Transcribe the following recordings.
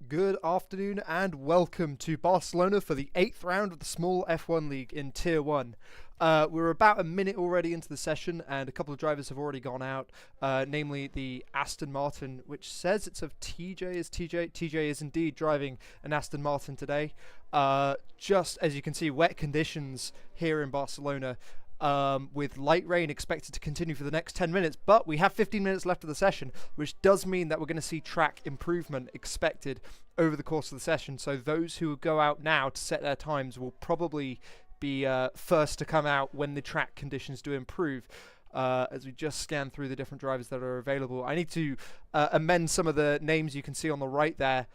Good afternoon and welcome to Barcelona for the 8th round of the SMAL F1 League in Tier 1. We're about a minute already into the session and a couple of drivers have already gone out, namely the Aston Martin, which says it's of TJ. TJ is indeed driving an Aston Martin today. Just as you can see, wet conditions here in Barcelona. With light rain expected to continue for the next 10 minutes, but we have 15 minutes left of the session, which does mean that we're going to see track improvement expected over the course of the session. So those who go out now to set their times will probably be first to come out when the track conditions do improve. As we just scan through the different drivers that are available, I need to amend some of the names you can see on the right there.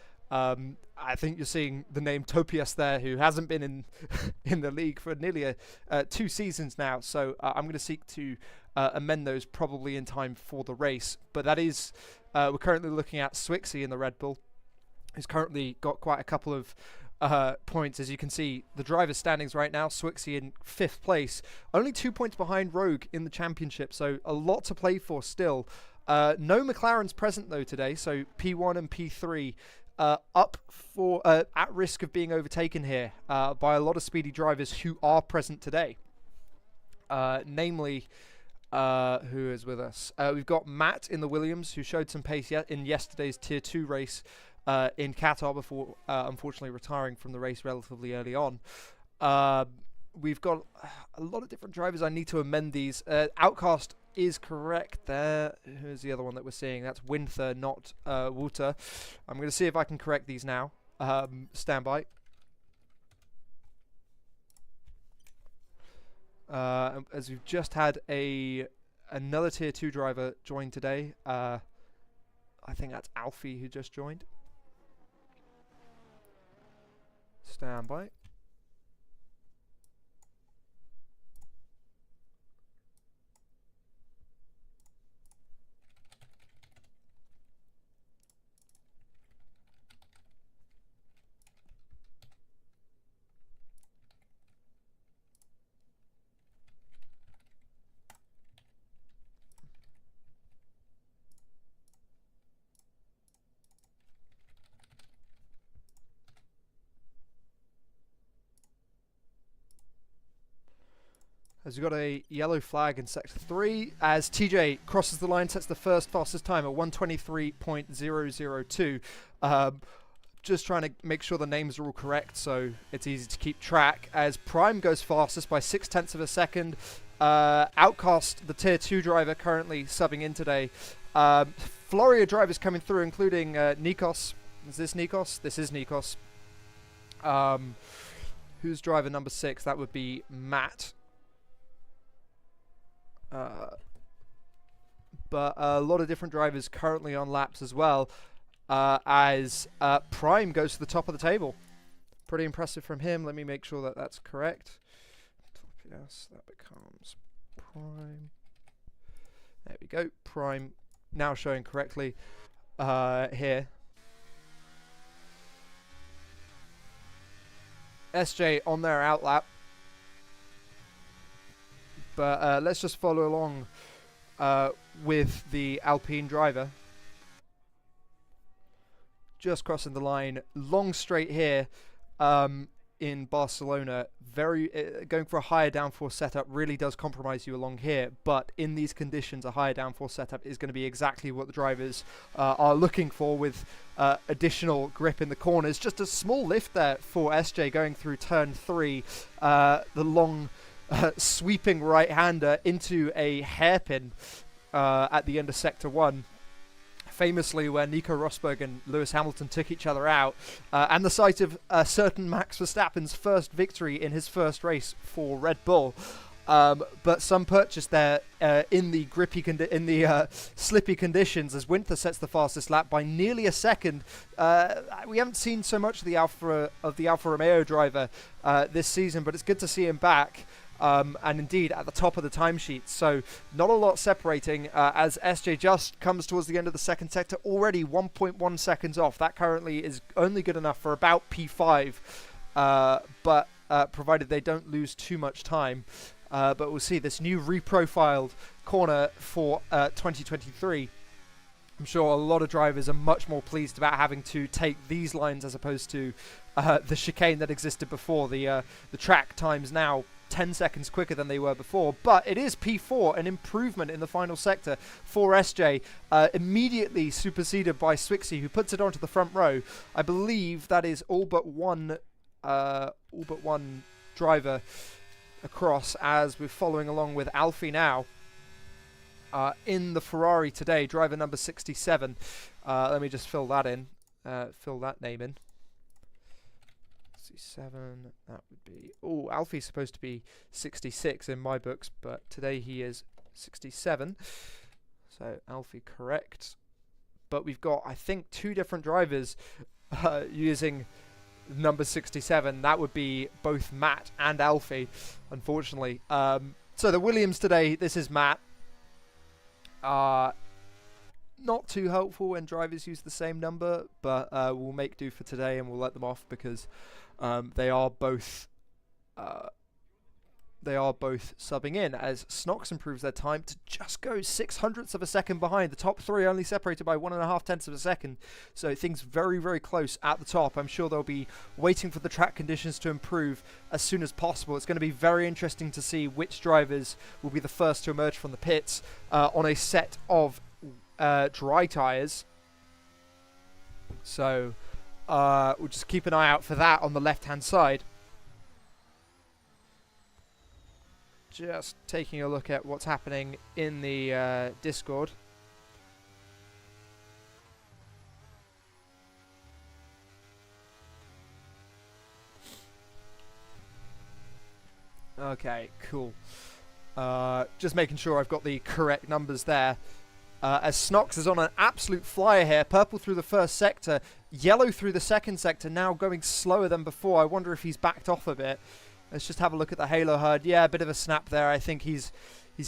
I think you're seeing the name Topias there, who hasn't been in in the league for nearly 2 seasons now. So I'm going to seek to amend those probably in time for the race. But that is, we're currently looking at Swixey in the Red Bull, who's currently got quite a couple of points. As you can see, the driver standings right now, Swixey in 5th place, only 2 points behind Rogue in the championship. So a lot to play for still. No McLarens present though today, so P1 and P3 up for at risk of being overtaken here by a lot of speedy drivers who are present today. Namely, who is with us? We've got Matt in the Williams, who showed some pace in yesterday's Tier 2 race in Qatar before unfortunately retiring from the race relatively early on. We've got a lot of different drivers. I need to amend these. Outcast is correct there. Who's the other one that we're seeing? That's Winther, not Wouter. I'm going to see if I can correct these now. Stand by. As we've just had another Tier 2 driver join today. I think that's Alfie who just joined. Stand by. As we've got a yellow flag in Sector 3, as TJ crosses the line, sets the first fastest time at 1:23.002. Just trying to make sure the names are all correct so it's easy to keep track. As Prime goes fastest by 0.6 of a second. Outcast, the Tier 2 driver, currently subbing in today. Floria drivers coming through, including Nikos. Is this Nikos? This is Nikos. Who's driver number 6? That would be Matt. But a lot of different drivers currently on laps as well, as Prime goes to the top of the table. Pretty impressive from him. Let me make sure that that's correct. Yes, that becomes Prime. There we go. Prime now showing correctly here. SJ on their outlap. But let's just follow along with the Alpine driver. Just crossing the line. Long straight here in Barcelona. Going for a higher downforce setup really does compromise you along here. But in these conditions, a higher downforce setup is going to be exactly what the drivers are looking for, with additional grip in the corners. Just a small lift there for SJ going through turn 3. The long sweeping right-hander into a hairpin at the end of Sector 1. Famously where Nico Rosberg and Lewis Hamilton took each other out. And the site of certain Max Verstappen's first victory in his first race for Red Bull. But some purchase there in the slippy conditions, as Winther sets the fastest lap by nearly a second. We haven't seen so much of the Alfa Romeo driver this season, but it's good to see him back. And indeed at the top of the timesheet. So not a lot separating as SJ just comes towards the end of the second sector, already 1.1 seconds off. That currently is only good enough for about P5, but provided they don't lose too much time. But we'll see this new reprofiled corner for 2023. I'm sure a lot of drivers are much more pleased about having to take these lines as opposed to the chicane that existed before. The track times now 10 seconds quicker than they were before, but it is P4, an improvement in the final sector for SJ, immediately superseded by Swixey, who puts it onto the front row. I believe that is all but one driver across, as we're following along with Alfie now in the Ferrari today, driver number 67. Let me just fill that in, fill that name in. 67, that would be... Oh, Alfie's supposed to be 66 in my books, but today he is 67. So Alfie correct. But we've got, I think, 2 different drivers using number 67. That would be both Matt and Alfie, unfortunately. So the Williams today, this is Matt. Not too helpful when drivers use the same number, but we'll make do for today and we'll let them off because they are both subbing in, as Snox improves their time to just go 0.06 of a second behind. The top 3 only separated by 1.5 tenths of a second, so things very, very close at the top. I'm sure they'll be waiting for the track conditions to improve as soon as possible. It's going to be very interesting to see which drivers will be the first to emerge from the pits on a set of dry tyres. So we'll just keep an eye out for that on the left-hand side. Just taking a look at what's happening in the Discord. Okay, cool. Just making sure I've got the correct numbers there. As Snox is on an absolute flyer here. Purple through the first sector, yellow through the second sector, now going slower than before. I wonder if he's backed off a bit. Let's just have a look at the Halo HUD. Yeah, a bit of a snap there. I think he's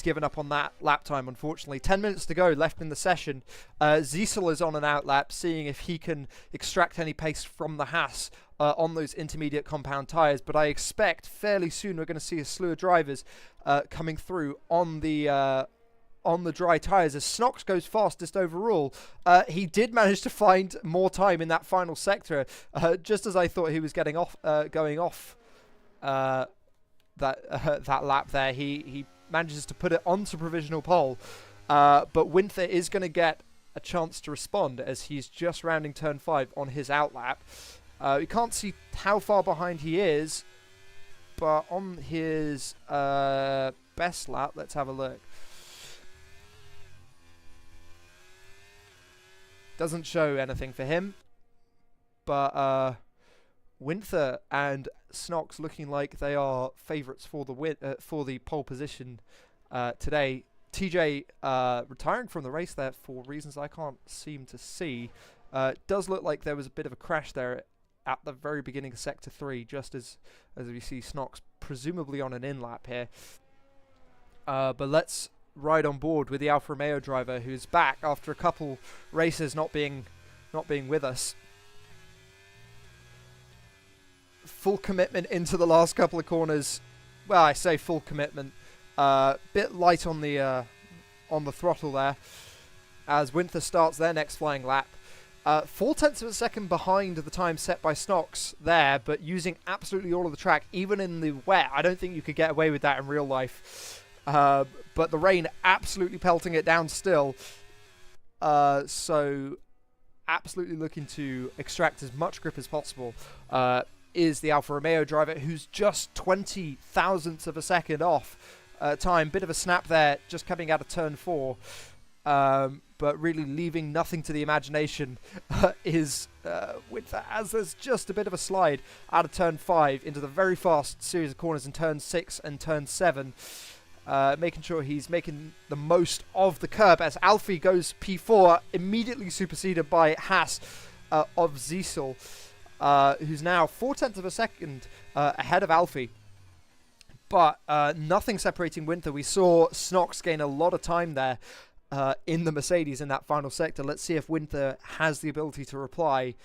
given up on that lap time, unfortunately. 10 minutes to go left in the session. Ziesel is on an outlap, seeing if he can extract any pace from the Haas on those intermediate compound tyres. But I expect fairly soon we're going to see a slew of drivers coming through on the dry tyres as Snox goes fastest overall. He did manage to find more time in that final sector, just as I thought he was getting off, going off that lap there. He manages to put it onto provisional pole, but Winther is going to get a chance to respond as he's just rounding turn 5 on his outlap. We can't see how far behind he is, but on his best lap, let's have a look. Doesn't show anything for him, but Winther and Snox looking like they are favourites for the pole position today. TJ retiring from the race there for reasons I can't seem to see. Does look like there was a bit of a crash there at the very beginning of Sector 3, just as we see Snox presumably on an in-lap here. But let's ride on board with the Alfa Romeo driver, who's back after a couple races not being with us. Full commitment into the last couple of corners. Well, I say full commitment. Bit light on the throttle there as Winther starts their next flying lap. 0.4 of a second behind the time set by Snox there, but using absolutely all of the track, even in the wet. I don't think you could get away with that in real life. But the rain absolutely pelting it down still. So absolutely looking to extract as much grip as possible. Is the Alfa Romeo driver, who's just 20 thousandths of a second off time. Bit of a snap there, just coming out of turn 4. But really leaving nothing to the imagination is Winther, as there's just a bit of a slide out of turn 5 into the very fast series of corners in turn 6 and turn 7. Making sure he's making the most of the curb as Alfie goes P4, immediately superseded by Haas of Ziesel, who's now 0.4 of a second ahead of Alfie. But nothing separating Winther. We saw Snox gain a lot of time there in the Mercedes in that final sector. Let's see if Winther has the ability to reply,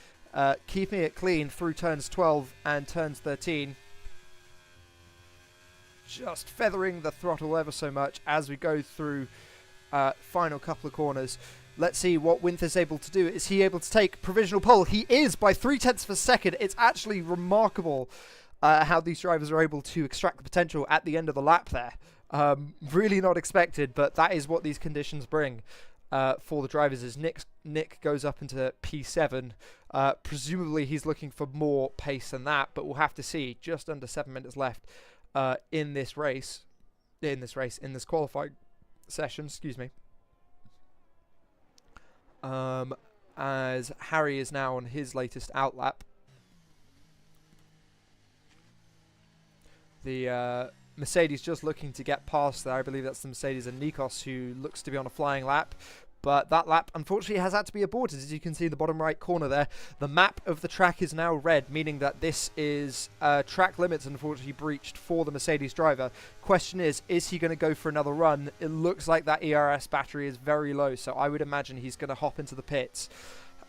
keeping it clean through turns 12 and turns 13. Just feathering the throttle ever so much as we go through final couple of corners. Let's see what Winther's able to do. Is he able to take provisional pole? He is by 0.3 of a second. It's actually remarkable how these drivers are able to extract the potential at the end of the lap there. Really not expected, but that is what these conditions bring for the drivers. As Nick goes up into P7. Presumably he's looking for more pace than that, but we'll have to see. Just under 7 minutes left in this qualifying session, excuse me. As Harry is now on his latest outlap. The Mercedes just looking to get past there. I believe that's the Mercedes and Nikos, who looks to be on a flying lap. But that lap, unfortunately, has had to be aborted. As you can see in the bottom right corner there, the map of the track is now red, meaning that this is track limits, unfortunately, breached for the Mercedes driver. Question is he going to go for another run? It looks like that ERS battery is very low, so I would imagine he's going to hop into the pits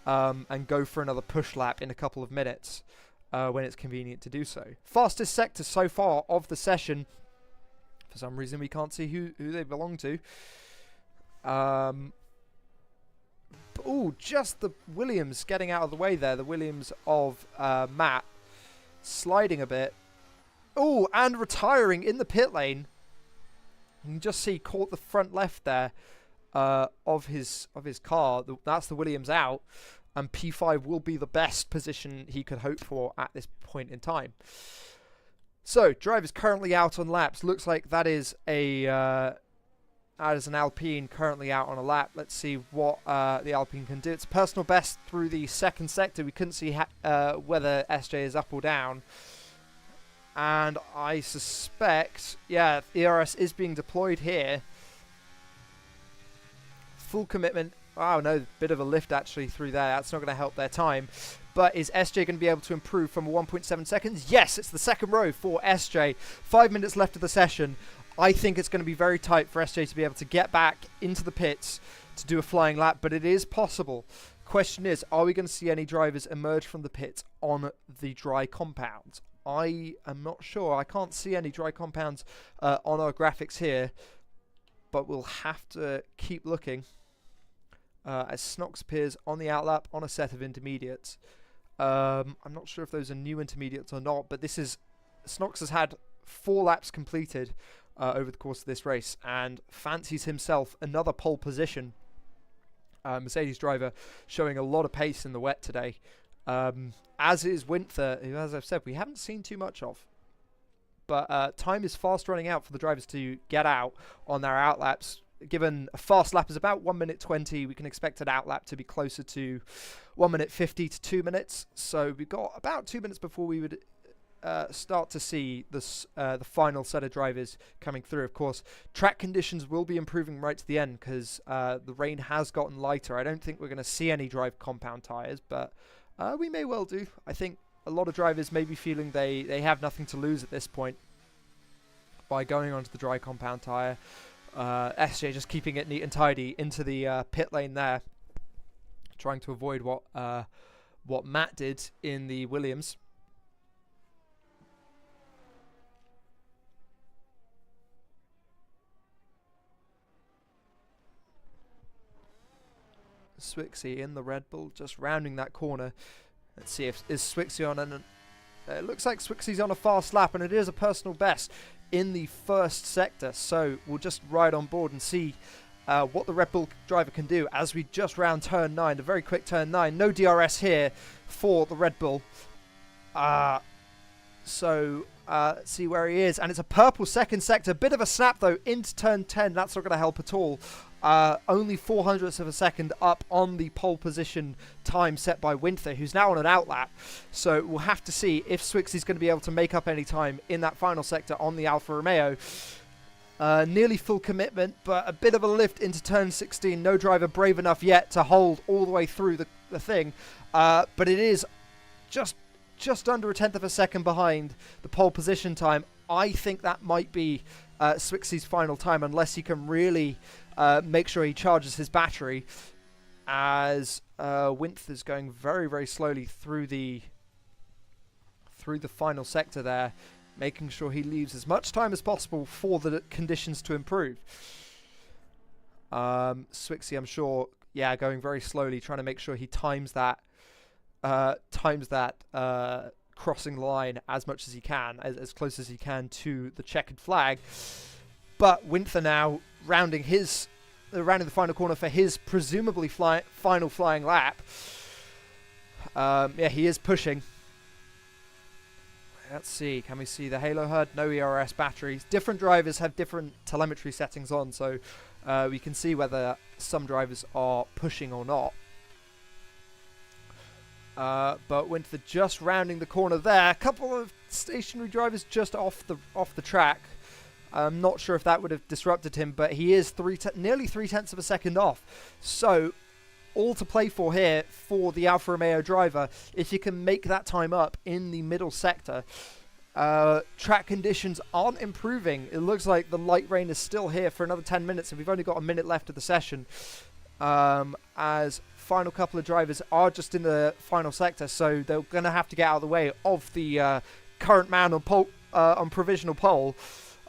and go for another push lap in a couple of minutes when it's convenient to do so. Fastest sector so far of the session. For some reason, we can't see who they belong to. Oh, just the Williams getting out of the way there. The Williams of Matt sliding a bit. Oh, and retiring in the pit lane. You can just see caught the front left there of his car. That's the Williams out. And P5 will be the best position he could hope for at this point in time. So, drivers currently out on laps. Looks like that is an Alpine currently out on a lap. Let's see what the Alpine can do. It's a personal best through the second sector. We couldn't see whether SJ is up or down. And I suspect, yeah, ERS is being deployed here. Full commitment. Oh no, bit of a lift actually through there. That's not going to help their time. But is SJ going to be able to improve from 1.7 seconds? Yes, it's the second row for SJ. 5 minutes left of the session. I think it's going to be very tight for SJ to be able to get back into the pits to do a flying lap, but it is possible. Question is, are we going to see any drivers emerge from the pits on the dry compounds? I am not sure. I can't see any dry compounds on our graphics here, but we'll have to keep looking as Snox appears on the outlap on a set of intermediates. I'm not sure if those are new intermediates or not, but this is Snox has had 4 laps completed over the course of this race and fancies himself another pole position. Mercedes driver showing a lot of pace in the wet today, as is Winther, who, as I've said, we haven't seen too much of. But time is fast running out for the drivers to get out on their outlaps. Given a fast lap is about 1 minute 20, we can expect an outlap to be closer to 1 minute 50 to 2 minutes. So we've got about 2 minutes before we would start to see this, the final set of drivers coming through. Of course, track conditions will be improving right to the end because the rain has gotten lighter. I don't think we're going to see any drive compound tyres, but we may well do. I think a lot of drivers may be feeling they have nothing to lose at this point by going onto the dry compound tyre. SJ just keeping it neat and tidy into the pit lane there, trying to avoid what Matt did in the Williams. Swixie in the Red Bull, just rounding that corner. Let's see if is Swixie on, and it looks like Swixie's on a fast lap, and it is a personal best in the first sector. So we'll just ride on board and see what the Red Bull driver can do as we just round turn 9, a very quick turn 9. No DRS here for the Red Bull. So let's see where he is, and it's a purple second sector. Bit of a snap though into turn 10. That's not going to help at all. Only 0.04 of a second up on the pole position time set by Winther, who's now on an outlap. So we'll have to see if Swixie's going to be able to make up any time in that final sector on the Alfa Romeo. Nearly full commitment, but a bit of a lift into turn 16. No driver brave enough yet to hold all the way through the thing. But it is just under 1/10 of a second behind the pole position time. I think that might be Swixie's final time, unless he can really make sure he charges his battery, as Winther's going very, very slowly through the final sector there, making sure he leaves as much time as possible for the conditions to improve. Swixie, I'm sure, yeah, going very slowly, trying to make sure he times that crossing the line as much as he can, as close as he can to the checkered flag. But Winther now rounding the final corner for his presumably final flying lap. Yeah, he is pushing. Let's see, can we see the Halo HUD? No ERS batteries. Different drivers have different telemetry settings on, so we can see whether some drivers are pushing or not. But Winther just rounding the corner there. A couple of stationary drivers just off the track. I'm not sure if that would have disrupted him, but he is nearly 0.3 of a second off. So all to play for here for the Alfa Romeo driver. If you can make that time up in the middle sector. Track conditions aren't improving. It looks like the light rain is still here for another 10 minutes, and we've only got a minute left of the session. As final couple of drivers are just in the final sector, so they're going to have to get out of the way of the current man on provisional pole,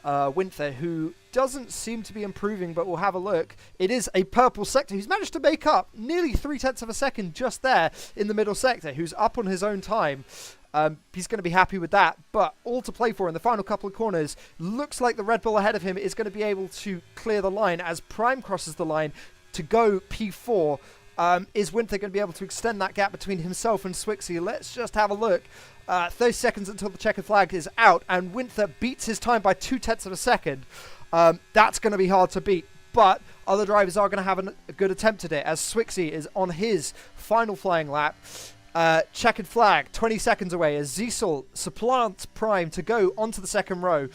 Winther, who doesn't seem to be improving, but we'll have a look. It is a purple sector. He's managed to make up nearly 0.3 of a second just there in the middle sector, who's up on his own time. He's going to be happy with that, but all to play for in the final couple of corners. Looks like the Red Bull ahead of him is going to be able to clear the line as Prime crosses the line to go P4. Is Winther going to be able to extend that gap between himself and Swixey? Let's just have a look. 30 seconds until the checkered flag is out, and Winther beats his time by 0.2 of a second. That's going to be hard to beat, but other drivers are going to have a good attempt at it, as Swixey is on his final flying lap. Checkered flag, 20 seconds away, as Ziesel supplants Prime to go onto the second row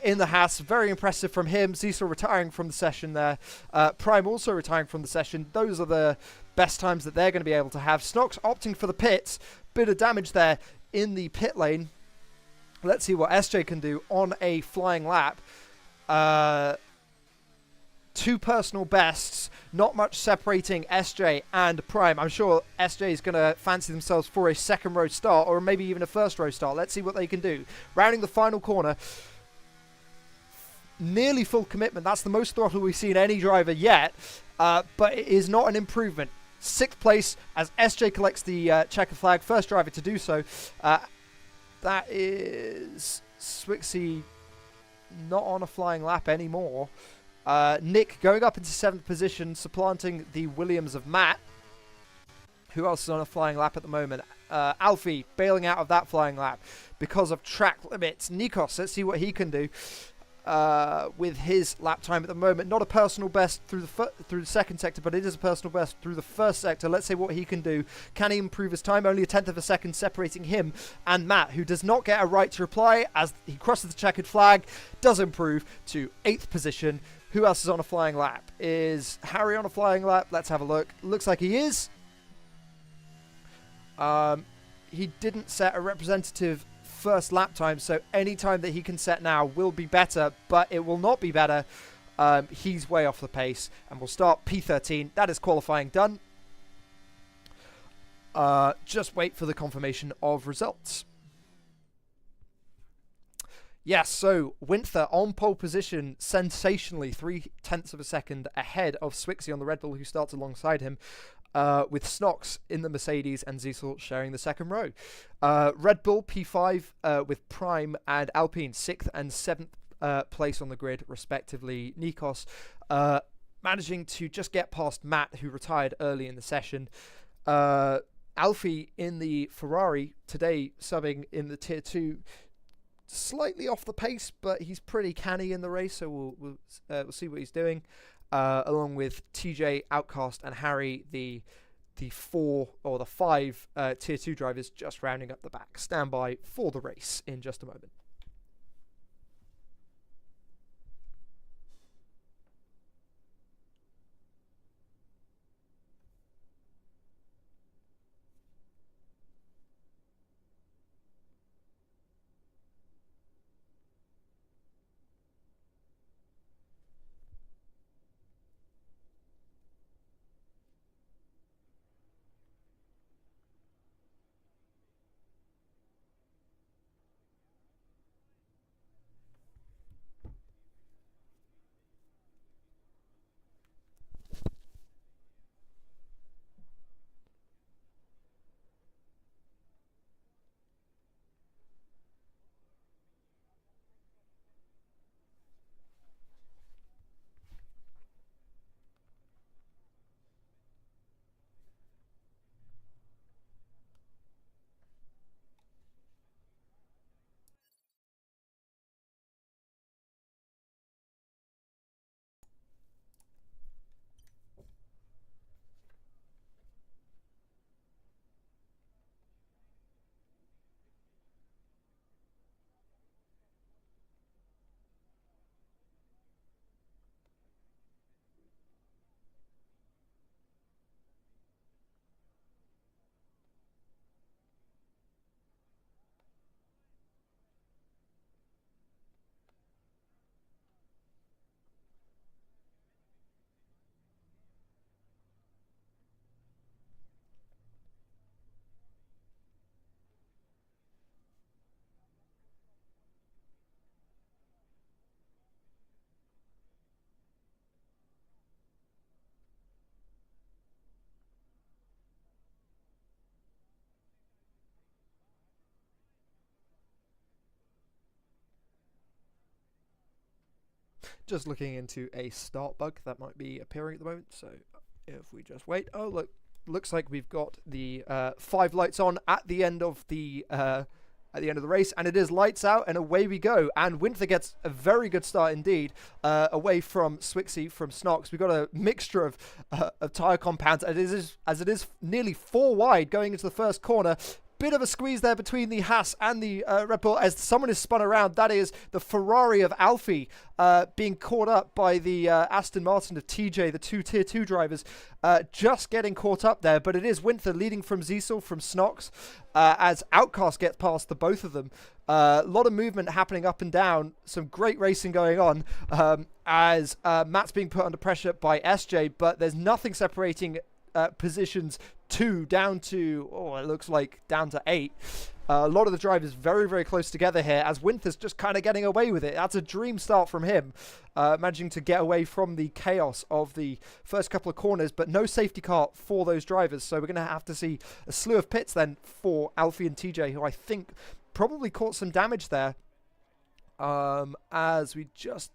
in the Haas. Very impressive from him. Ziesel retiring from the session there. Prime also retiring from the session. Those are the best times that they're going to be able to have. Snox opting for the pits. Bit of damage there in the pit lane. Let's see what SJ can do on a flying lap. Two personal bests, not much separating SJ and Prime. I'm sure SJ is going to fancy themselves for a second row start, or maybe even a first row start. Let's see what they can do. Rounding the final corner, nearly full commitment. That's the most throttle we've seen any driver yet, but it is not an improvement. 6th place as SJ collects the checker flag, first driver to do so. That is Swixey not on a flying lap anymore. Nick going up into 7th position, supplanting the Williams of Matt. Who else is on a flying lap at the moment? Alfie bailing out of that flying lap because of track limits. Nikos, let's see what he can do with his lap time at the moment. Not a personal best through the second sector, but it is a personal best through the first sector. Let's see what he can do. Can he improve his time? Only 0.1 of a second separating him and Matt, who does not get a right to reply as he crosses the checkered flag. Does improve to 8th position. Who else is on a flying lap? Is Harry on a flying lap? Let's have a look. Looks like he is. He didn't set a representative first lap time, so any time that he can set now will be better, but it will not be better. He's way off the pace, and we'll start P13. That is qualifying done. Just wait for the confirmation of results. Yes, so Winther on pole position, sensationally 0.3 of a second ahead of Swixey on the Red Bull, who starts alongside him, with Snox in the Mercedes and Ziesel sharing the second row. Red Bull P5 with Prime and Alpine 6th and 7th place on the grid, respectively. Nikos managing to just get past Matt, who retired early in the session. Alfie in the Ferrari today, subbing in the Tier 2. Slightly off the pace, but he's pretty canny in the race, so we'll see what he's doing. Along with TJ, Outcast, and Harry, the 5 Tier 2 drivers just rounding up the back. Stand by for the race in just a moment. Just looking into a start bug that might be appearing at the moment. So if we just wait, oh look, looks like we've got the 5 lights on at the end of the race, and it is lights out, and away we go. And Winther gets a very good start indeed, away from Swixey from Snox. We've got a mixture of tyre compounds, as it is nearly 4 wide going into the first corner. Bit of a squeeze there between the Haas and the Red Bull as someone is spun around. That is the Ferrari of Alfie being caught up by the Aston Martin of TJ, the 2 Tier 2 drivers, just getting caught up there. But it is Winther leading from Ziesel from Snox as Outcast gets past the both of them. A lot of movement happening up and down. Some great racing going on as Matt's being put under pressure by SJ, but there's nothing separating positions 2 down to, it looks like down to 8. A lot of the drivers very, very close together here as Winther's just kind of getting away with it. That's a dream start from him, managing to get away from the chaos of the first couple of corners, but no safety car for those drivers. So we're going to have to see a slew of pits then for Alfie and TJ, who I think probably caught some damage there as we just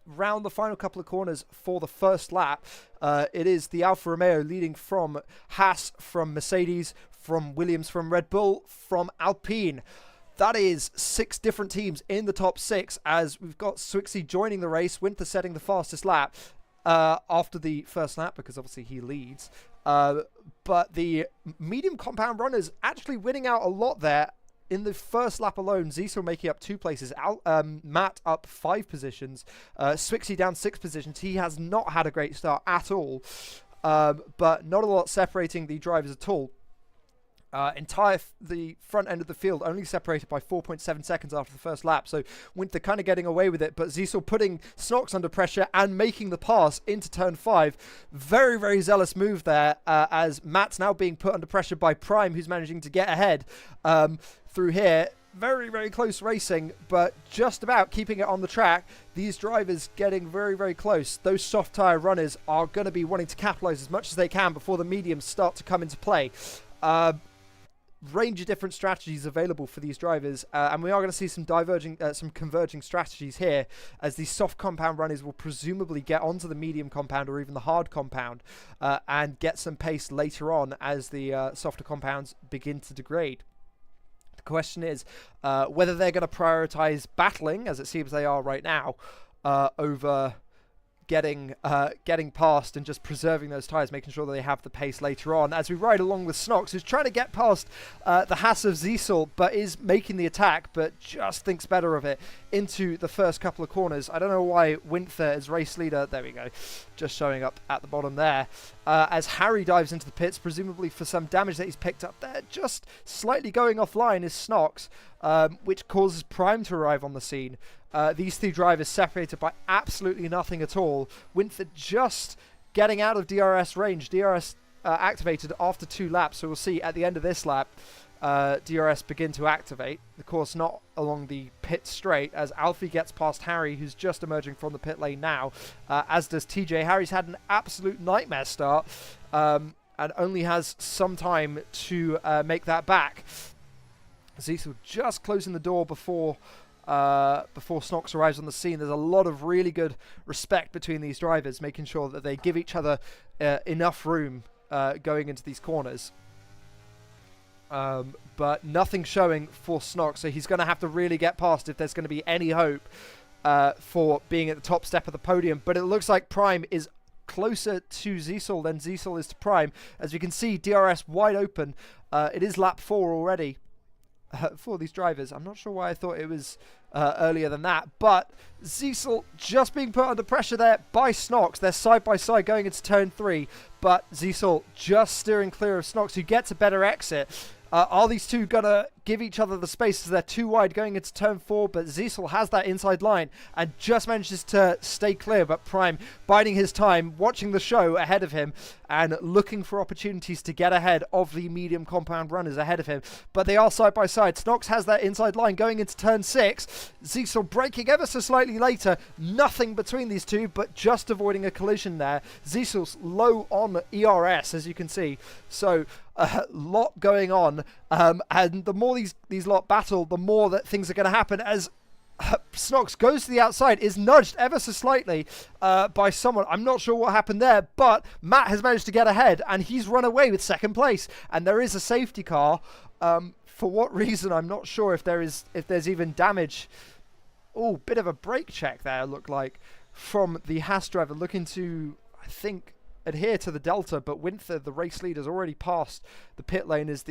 round the final couple of corners for the first lap. It is the Alfa Romeo leading from Haas, from Mercedes, from Williams, from Red Bull, from Alpine. That is 6 different teams in the top 6 as we've got Swixey joining the race, Winther setting the fastest lap after the first lap because obviously he leads. But the medium compound runners actually winning out a lot there. In the first lap alone, Ziesel making up 2 places, Matt up 5 positions, Swixey down 6 positions. He has not had a great start at all, but not a lot separating the drivers at all. The front end of the field only separated by 4.7 seconds after the first lap, so Winther kind of getting away with it, but Ziesel putting Snox under pressure and making the pass into turn 5. Very, very zealous move there, as Matt's now being put under pressure by Prime, who's managing to get ahead through here. Very, very close racing, but just about keeping it on the track. These drivers getting very, very close. Those soft tyre runners are going to be wanting to capitalise as much as they can before the mediums start to come into play. Range of different strategies available for these drivers, and we are going to see some converging strategies here, as these soft compound runners will presumably get onto the medium compound or even the hard compound and get some pace later on as the softer compounds begin to degrade. The question is whether they're going to prioritize battling, as it seems they are right now, over getting past and just preserving those tyres, making sure that they have the pace later on. As we ride along with Snox, who's trying to get past the Haas of Ziesel, but is making the attack, but just thinks better of it into the first couple of corners. I don't know why Winther is race leader. There we go. Just showing up at the bottom there. As Harry dives into the pits, presumably for some damage that he's picked up there. Just slightly going offline is Snox, which causes Prime to arrive on the scene. These 2 drivers separated by absolutely nothing at all. Winther just getting out of DRS range. DRS activated after 2 laps, so we'll see at the end of this lap DRS begin to activate. Of course, not along the pit straight, as Alfie gets past Harry, who's just emerging from the pit lane now, as does TJ. Harry's had an absolute nightmare start and only has some time to make that back. Ziesel just closing the door before Snox arrives on the scene. There's a lot of really good respect between these drivers, making sure that they give each other enough room going into these corners. But nothing showing for Snox, so he's going to have to really get past if there's going to be any hope for being at the top step of the podium. But it looks like Prime is closer to Ziesel than Ziesel is to Prime. As we can see, DRS wide open. It is lap 4 already for these drivers. I'm not sure why I thought it was earlier than that, but Ziesel just being put under pressure there by Snox. They're side by side going into turn 3, but Ziesel just steering clear of Snox, who gets a better exit. Are these two going to give each other the space as they're too wide going into turn 4? But Ziesel has that inside line and just manages to stay clear. But Prime biding his time, watching the show ahead of him and looking for opportunities to get ahead of the medium compound runners ahead of him. But they are side by side. Snox has that inside line going into turn 6. Ziesel braking ever so slightly later. Nothing between these two, but just avoiding a collision there. Ziesel's low on ERS, as you can see. So a lot going on, and the more these lot battle, the more that things are going to happen, as Snox goes to the outside, is nudged ever so slightly by someone. I'm not sure what happened there, but Matt has managed to get ahead, and he's run away with second place. And there is a safety car. For what reason, I'm not sure if there's even damage. Oh, bit of a brake check there, looked like, from the Haas driver, looking to, I think, adhere to the Delta, but Winther, the race leader, has already passed the pit lane as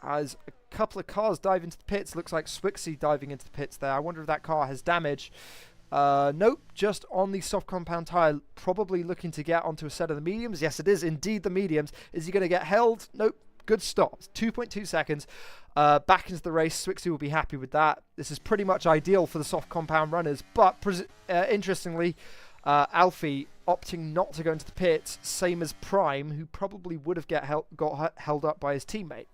as a couple of cars dive into the pits. Looks like Swixey diving into the pits there. I wonder if that car has damage. Nope, just on the soft compound tyre, probably looking to get onto a set of the mediums. Yes, it is indeed the mediums. Is he going to get held? Nope. Good stop. 2.2 seconds. Back into the race. Swixey will be happy with that. This is pretty much ideal for the soft compound runners. But interestingly, Alfie opting not to go into the pits, same as Prime, who probably would have got held up by his teammate.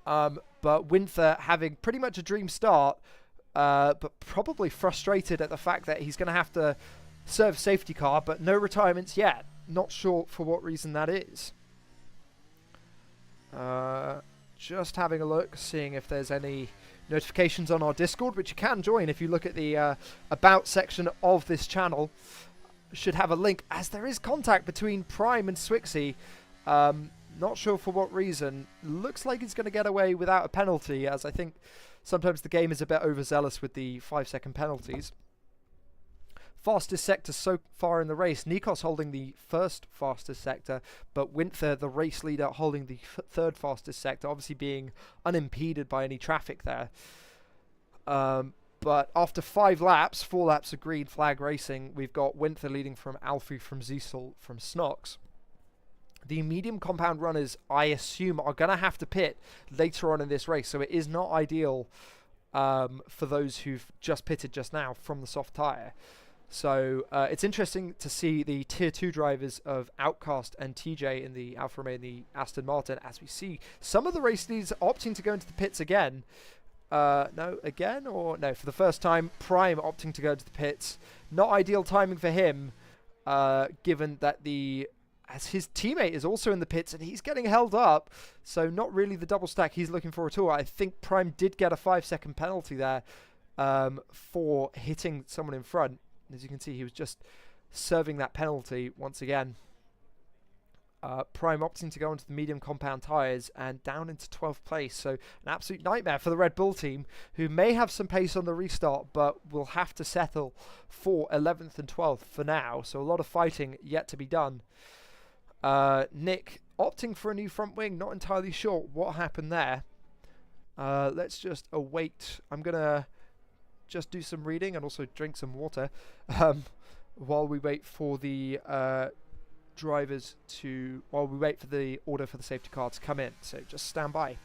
But Winther having pretty much a dream start, but probably frustrated at the fact that he's going to have to serve safety car, but no retirements yet. Not sure for what reason that is. Just having a look, seeing if there's any notifications on our Discord, which you can join if you look at the About section of this channel. Should have a link, as there is contact between Prime and Swixey. Not sure for what reason. Looks like he's going to get away without a penalty, as I think sometimes the game is a bit overzealous with the 5-second penalties. Fastest sector so far in the race. Nikos holding the first fastest sector, but Winther, the race leader, holding the third fastest sector, obviously being unimpeded by any traffic there. But after 5 laps, 4 laps of green flag racing, we've got Winther leading from Alfie, from Ziesel, from Snox. The medium compound runners, I assume, are going to have to pit later on in this race, so it is not ideal for those who've just pitted just now from the soft tyre. So it's interesting to see the Tier 2 drivers of Outcast and TJ in the Alfa Romeo and the Aston Martin, as we see some of the race leaders opting to go into the pits again. For the first time, Prime opting to go into the pits. Not ideal timing for him, given that as his teammate is also in the pits and he's getting held up, so not really the double stack he's looking for at all. I think Prime did get a 5-second penalty there for hitting someone in front. As you can see, he was just serving that penalty once again. Prime opting to go onto the medium compound tyres and down into 12th place. So an absolute nightmare for the Red Bull team, who may have some pace on the restart, but will have to settle for 11th and 12th for now. So a lot of fighting yet to be done. Nick opting for a new front wing. Not entirely sure what happened there. Let's just await. I'm going to just do some reading and also drink some water while we wait for the while we wait for the order for the safety car to come in. So just stand by.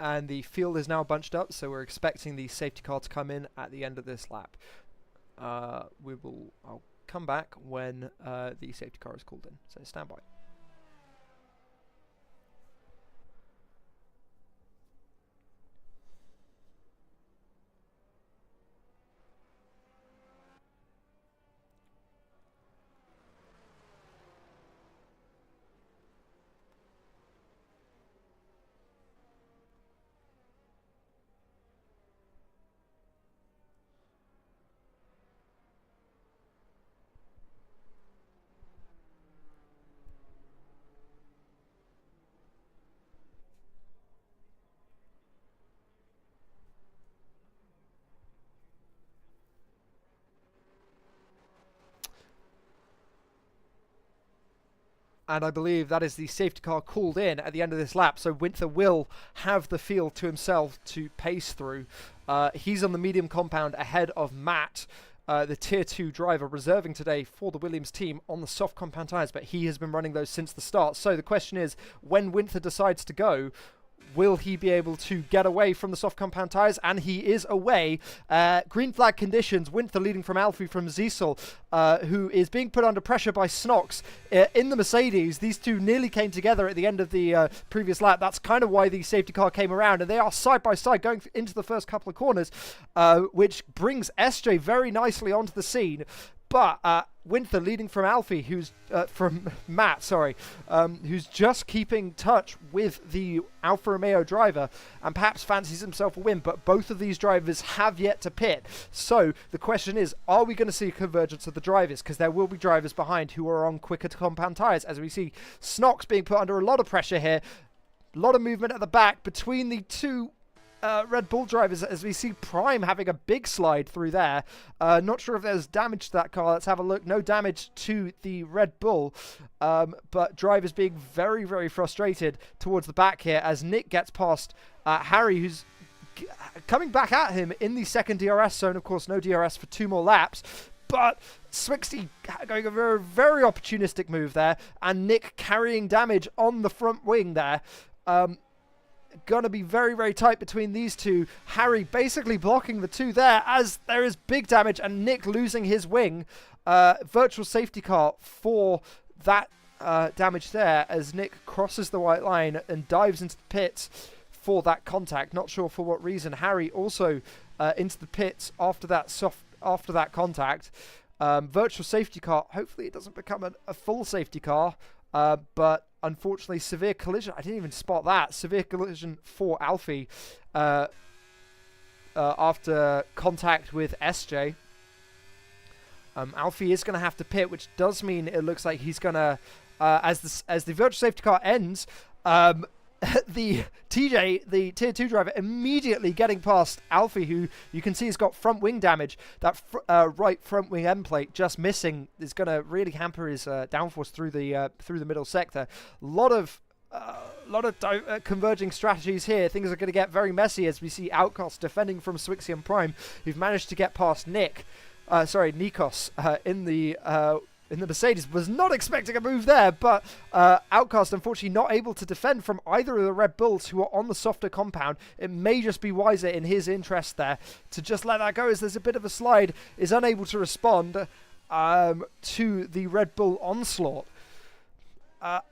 and the field is now bunched up, so we're expecting the safety car to come in at the end of this lap. I'll come back when the safety car is called in, so stand by. And I believe that is the safety car called in at the end of this lap. So Winther will have the field to himself to pace through. He's on the medium compound ahead of Matt, the Tier 2 driver, reserving today for the Williams team on the soft compound tyres. But he has been running those since the start. So the question is, when Winther decides to go, will he be able to get away from the soft compound tyres? And he is away. Green flag conditions. Winther leading from Alfie from Ziesel, who is being put under pressure by Snox in the Mercedes. These two nearly came together at the end of the previous lap. That's kind of why the safety car came around. And they are side by side going into the first couple of corners, which brings SJ very nicely onto the scene. But Winther leading from Alfie, from Matt, who's just keeping touch with the Alfa Romeo driver and perhaps fancies himself a win. But both of these drivers have yet to pit. So the question is, are we going to see a convergence of the drivers? Because there will be drivers behind who are on quicker compound tyres, as we see Snox being put under a lot of pressure here. A lot of movement at the back between the two Red Bull drivers, as we see Prime having a big slide through there. Not sure if there's damage to that car. Let's have a look. No damage to the Red Bull, but drivers being very, very frustrated towards the back here as Nick gets past Harry, who's coming back at him in the second DRS zone. Of course, no DRS for 2 more laps. But Swixty going a very, very opportunistic move there, and Nick carrying damage on the front wing there. Gonna be very, very tight between these two. Harry basically blocking the two there as there is big damage, and Nick losing his wing. Virtual safety car for that damage there as Nick crosses the white line and dives into the pits for that contact. Not sure for what reason. Harry also into the pits after that contact. Virtual safety car. Hopefully it doesn't become a full safety car. But unfortunately, severe collision. I didn't even spot that. Severe collision for Alfie after contact with SJ. Alfie is going to have to pit, which does mean it looks like he's going to, as the virtual safety car ends, the TJ, the Tier 2 driver, immediately getting past Alfie, who you can see has got front wing damage. That right front wing end plate just missing is going to really hamper his downforce through the middle sector. A lot of converging strategies here. Things are going to get very messy as we see Outcast defending from Swixy and Prime, who've managed to get past Nikos in the Mercedes. Was not expecting a move there, but Outcast unfortunately not able to defend from either of the Red Bulls who are on the softer compound. It may just be wiser in his interest there to just let that go as there's a bit of a slide, is unable to respond to the Red Bull onslaught.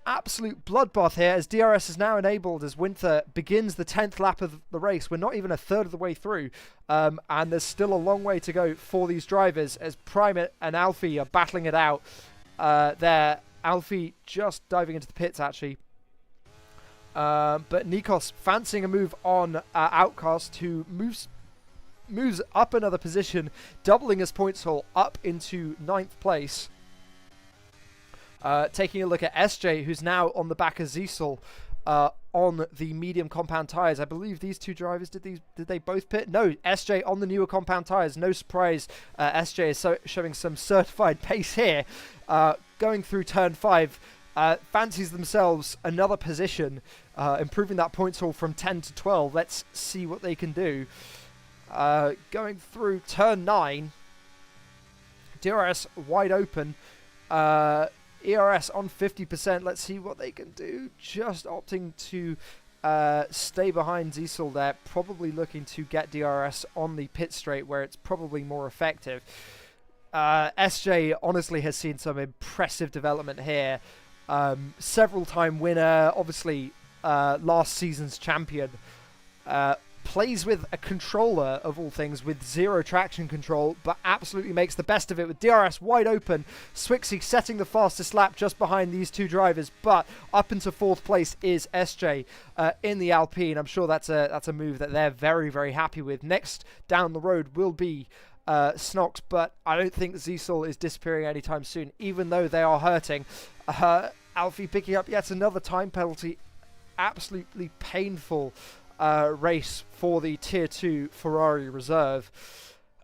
Absolute bloodbath here as DRS is now enabled as Winther begins the 10th lap of the race. We're not even a third of the way through, and there's still a long way to go for these drivers as Prime and Alfie are battling it out there. Alfie just diving into the pits actually, but Nikos fancying a move on Outcast, who moves up another position, doubling his points haul up into 9th place. Taking a look at SJ, who's now on the back of Ziesel on the medium compound tyres. I believe these two drivers, did they both pit? No, SJ on the newer compound tyres. No surprise, SJ is showing some certified pace here. Going through turn 5, fancies themselves another position, improving that points haul from 10 to 12. Let's see what they can do. Going through turn 9, DRS wide open. ERS on 50%. Let's see what they can do. Just opting to stay behind Ziesel there, probably looking to get DRS on the pit straight where it's probably more effective. SJ honestly has seen some impressive development here. Several time winner, obviously last season's champion. Plays with a controller, of all things, with zero traction control, but absolutely makes the best of it with DRS wide open. Swixey setting the fastest lap just behind these two drivers, but up into fourth place is SJ in the Alpine. I'm sure that's a move that they're very, very happy with. Next down the road will be Snox, but I don't think Ziesel is disappearing anytime soon, even though they are hurting. Alfie picking up yet another time penalty. Absolutely painful race for the Tier 2 Ferrari reserve.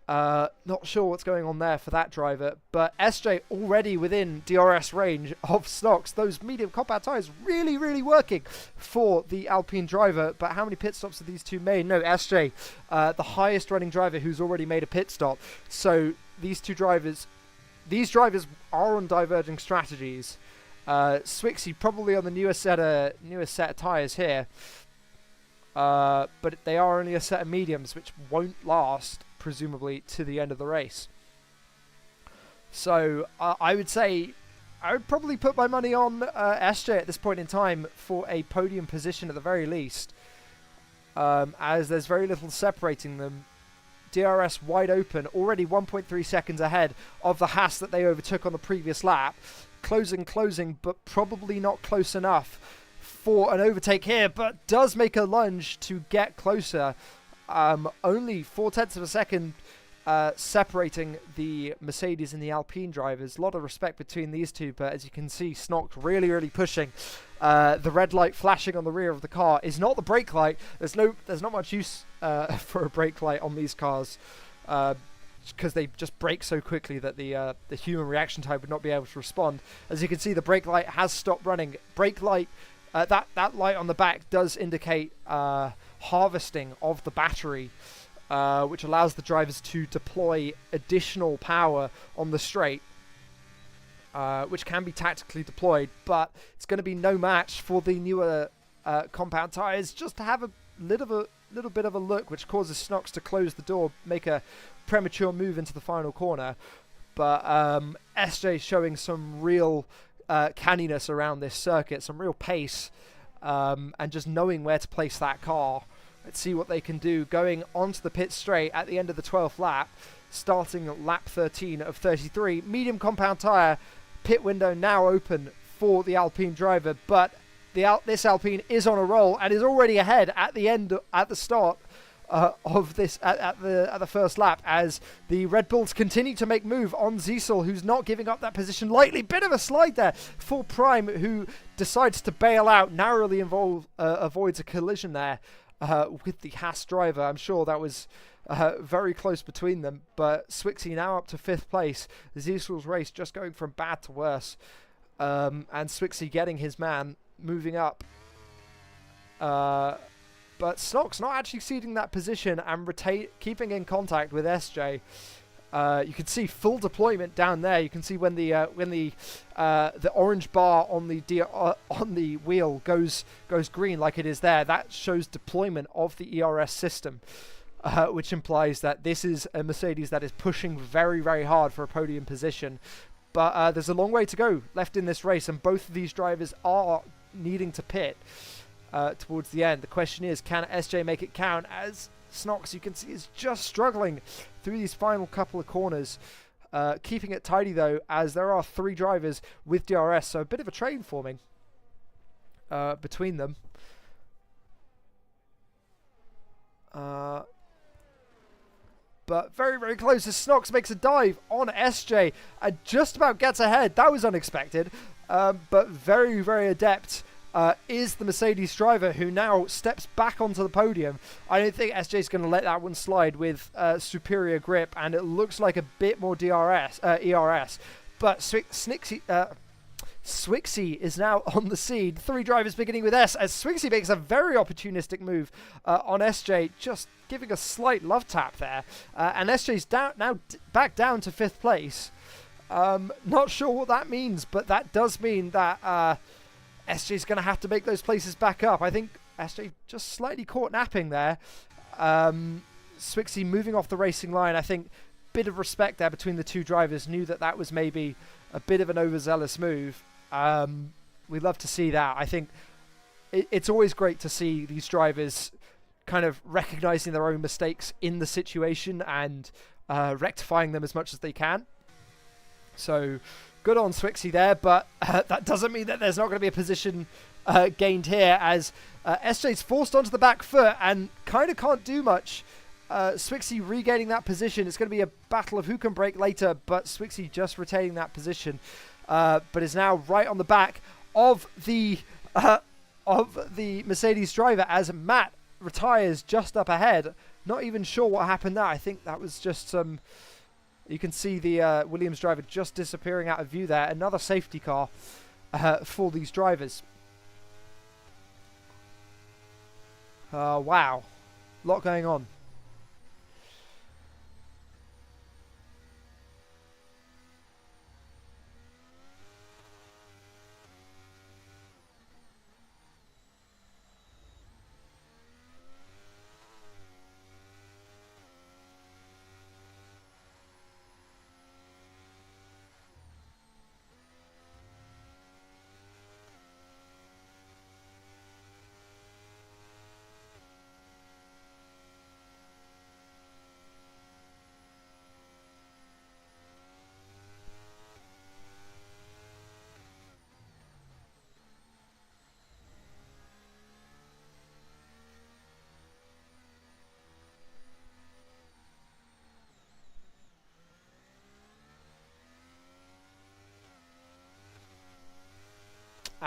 Not sure what's going on there for that driver, but SJ already within DRS range of Snox. Those medium compound tyres really, really working for the Alpine driver, but how many pit stops have these two made? No, SJ, the highest running driver who's already made a pit stop. So these drivers are on diverging strategies. Swixey probably on the newest set of tyres here. But they are only a set of mediums, which won't last, presumably, to the end of the race. So I would say I would probably put my money on SJ at this point in time for a podium position at the very least, as there's very little separating them. DRS wide open, already 1.3 seconds ahead of the Haas that they overtook on the previous lap. Closing, but probably not close enough for an overtake here, but does make a lunge to get closer. Only 0.4 of a second separating the Mercedes and the Alpine drivers. A lot of respect between these two, but as you can see, Snox really, really pushing. The red light flashing on the rear of the car is not the brake light. There's not much use for a brake light on these cars, because they just brake so quickly that the human reaction time would not be able to respond. As you can see, the brake light has stopped running. Brake light. That light on the back does indicate harvesting of the battery, which allows the drivers to deploy additional power on the straight, which can be tactically deployed, but it's going to be no match for the newer compound tyres. Just to have a little bit of a look, which causes Snox to close the door, make a premature move into the final corner. But SJ showing some real canniness around this circuit, some real pace, and just knowing where to place that car. Let's see what they can do. Going onto the pit straight at the end of the 12th lap, starting lap 13 of 33. Medium compound tyre, pit window now open for the Alpine driver, but this Alpine is on a roll and is already ahead at the start of this at the first lap, as the Red Bulls continue to make move on Ziesel, who's not giving up that position lightly. Bit of a slide there for Prime, who decides to bail out, narrowly avoids a collision there with the Haas driver. I'm sure that was very close between them, but Swixey now up to 5th place. Ziesel's race just going from bad to worse, and Swixey getting his man moving up. But Snox not actually ceding that position and keeping in contact with SJ. You can see full deployment down there. You can see when the orange bar on the wheel goes green like it is there. That shows deployment of the ERS system, which implies that this is a Mercedes that is pushing very, very hard for a podium position. But there's a long way to go left in this race, and both of these drivers are needing to pit towards the end. The question is, can SJ make it count, as Snox, you can see, is just struggling through these final couple of corners. Keeping it tidy, though, as there are 3 drivers with DRS, so a bit of a train forming between them. But very, very close as Snox makes a dive on SJ and just about gets ahead. That was unexpected, but very, very adept is the Mercedes driver, who now steps back onto the podium. I don't think SJ's going to let that one slide with superior grip, and it looks like a bit more ERS. But Swixey is now on the scene. 3 drivers beginning with S, as Swixey makes a very opportunistic move on SJ, just giving a slight love tap there. And SJ's back down to 5th place. Not sure what that means, but that does mean that SJ's going to have to make those places back up. I think SJ just slightly caught napping there. Swixey moving off the racing line. I think bit of respect there between the two drivers. Knew that that was maybe a bit of an overzealous move. We'd love to see that. I think it's always great to see these drivers kind of recognizing their own mistakes in the situation and rectifying them as much as they can. So good on Swixey there, but that doesn't mean that there's not going to be a position gained here, as SJ's forced onto the back foot and kind of can't do much. Swixey regaining that position. It's going to be a battle of who can brake later, but Swixey just retaining that position, but is now right on the back of the Mercedes driver as Matt retires just up ahead. Not even sure what happened there. I think that was just some... You can see the Williams driver just disappearing out of view there. Another safety car for these drivers. Wow. A lot going on.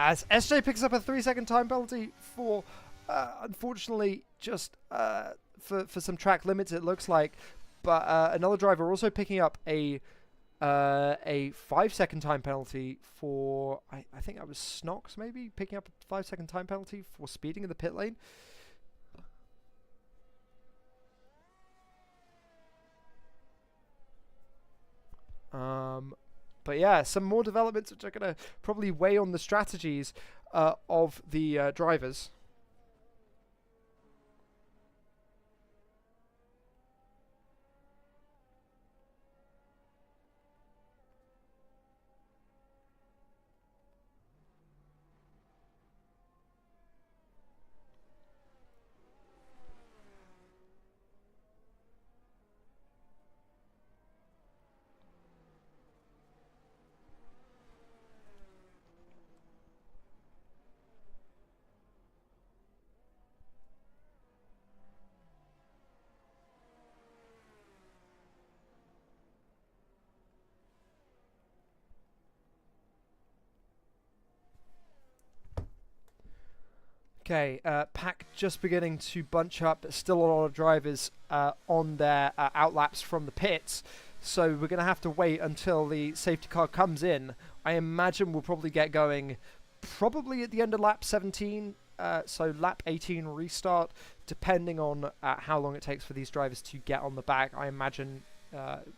As SJ picks up a 3-second time penalty for, unfortunately, just for some track limits, it looks like. But another driver also picking up a 5-second time penalty for, I think that was Snox maybe, picking up a 5-second time penalty for speeding in the pit lane. But yeah, some more developments which are going to probably weigh on the strategies of the drivers. Okay, pack just beginning to bunch up, but still a lot of drivers on their outlaps from the pits. So we're going to have to wait until the safety car comes in. I imagine we'll probably get going probably at the end of lap 17, so lap 18 restart, depending on how long it takes for these drivers to get on the back. I imagine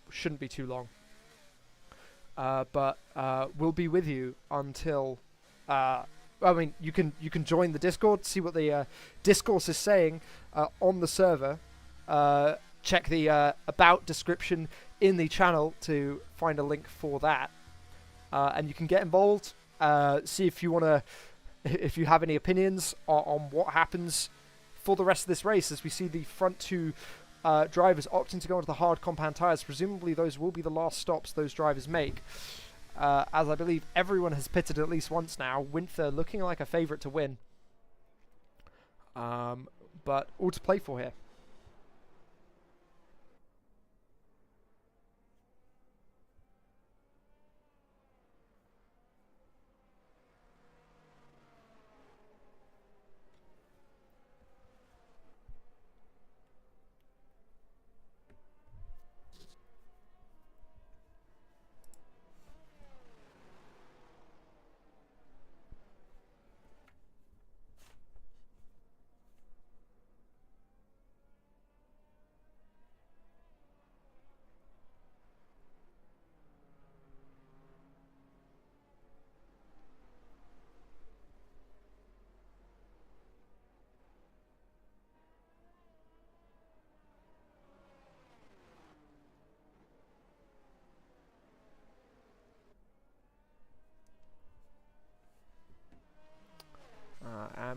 shouldn't be too long. But we'll be with you until... I mean, you can join the Discord, see what the discourse is saying on the server. Check the about description in the channel to find a link for that, and you can get involved. See if you if you have any opinions on what happens for the rest of this race, as we see the front two drivers opting to go into the hard compound tires. Presumably, those will be the last stops those drivers make. As I believe everyone has pitted at least once now. Winther looking like a favourite to win. But all to play for here.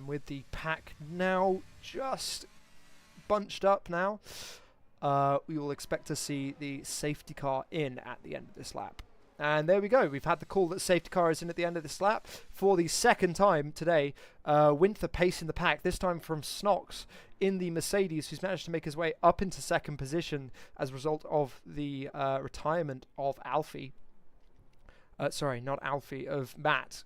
And with the pack now just bunched up now, we will expect to see the safety car in at the end of this lap. And there we go. We've had the call that safety car is in at the end of this lap for the second time today. Winther pacing the pack, this time from Snox in the Mercedes, who's managed to make his way up into second position as a result of the retirement of Alfie. Sorry, not Alfie, of Matt,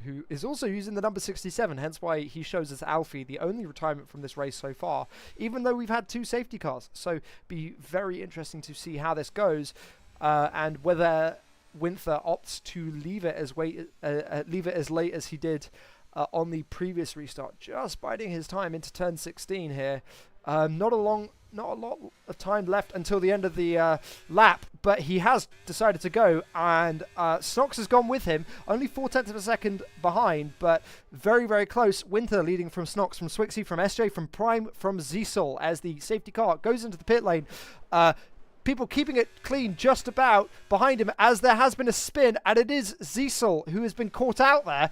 who is also using the number 67, hence why he shows as Alfie, the only retirement from this race so far, even though we've had 2 safety cars. So be very interesting to see how this goes, and whether Winther opts to leave it as late as he did on the previous restart, just biding his time into turn 16 here. Not a lot of time left until the end of the lap, but he has decided to go, and Snox has gone with him, only 0.4 of a second behind, but very, very close. Winther leading from Snox, from Swixey, from SJ, from Prime, from Ziesel as the safety car goes into the pit lane. People keeping it clean just about behind him as there has been a spin, and it is Ziesel who has been caught out there.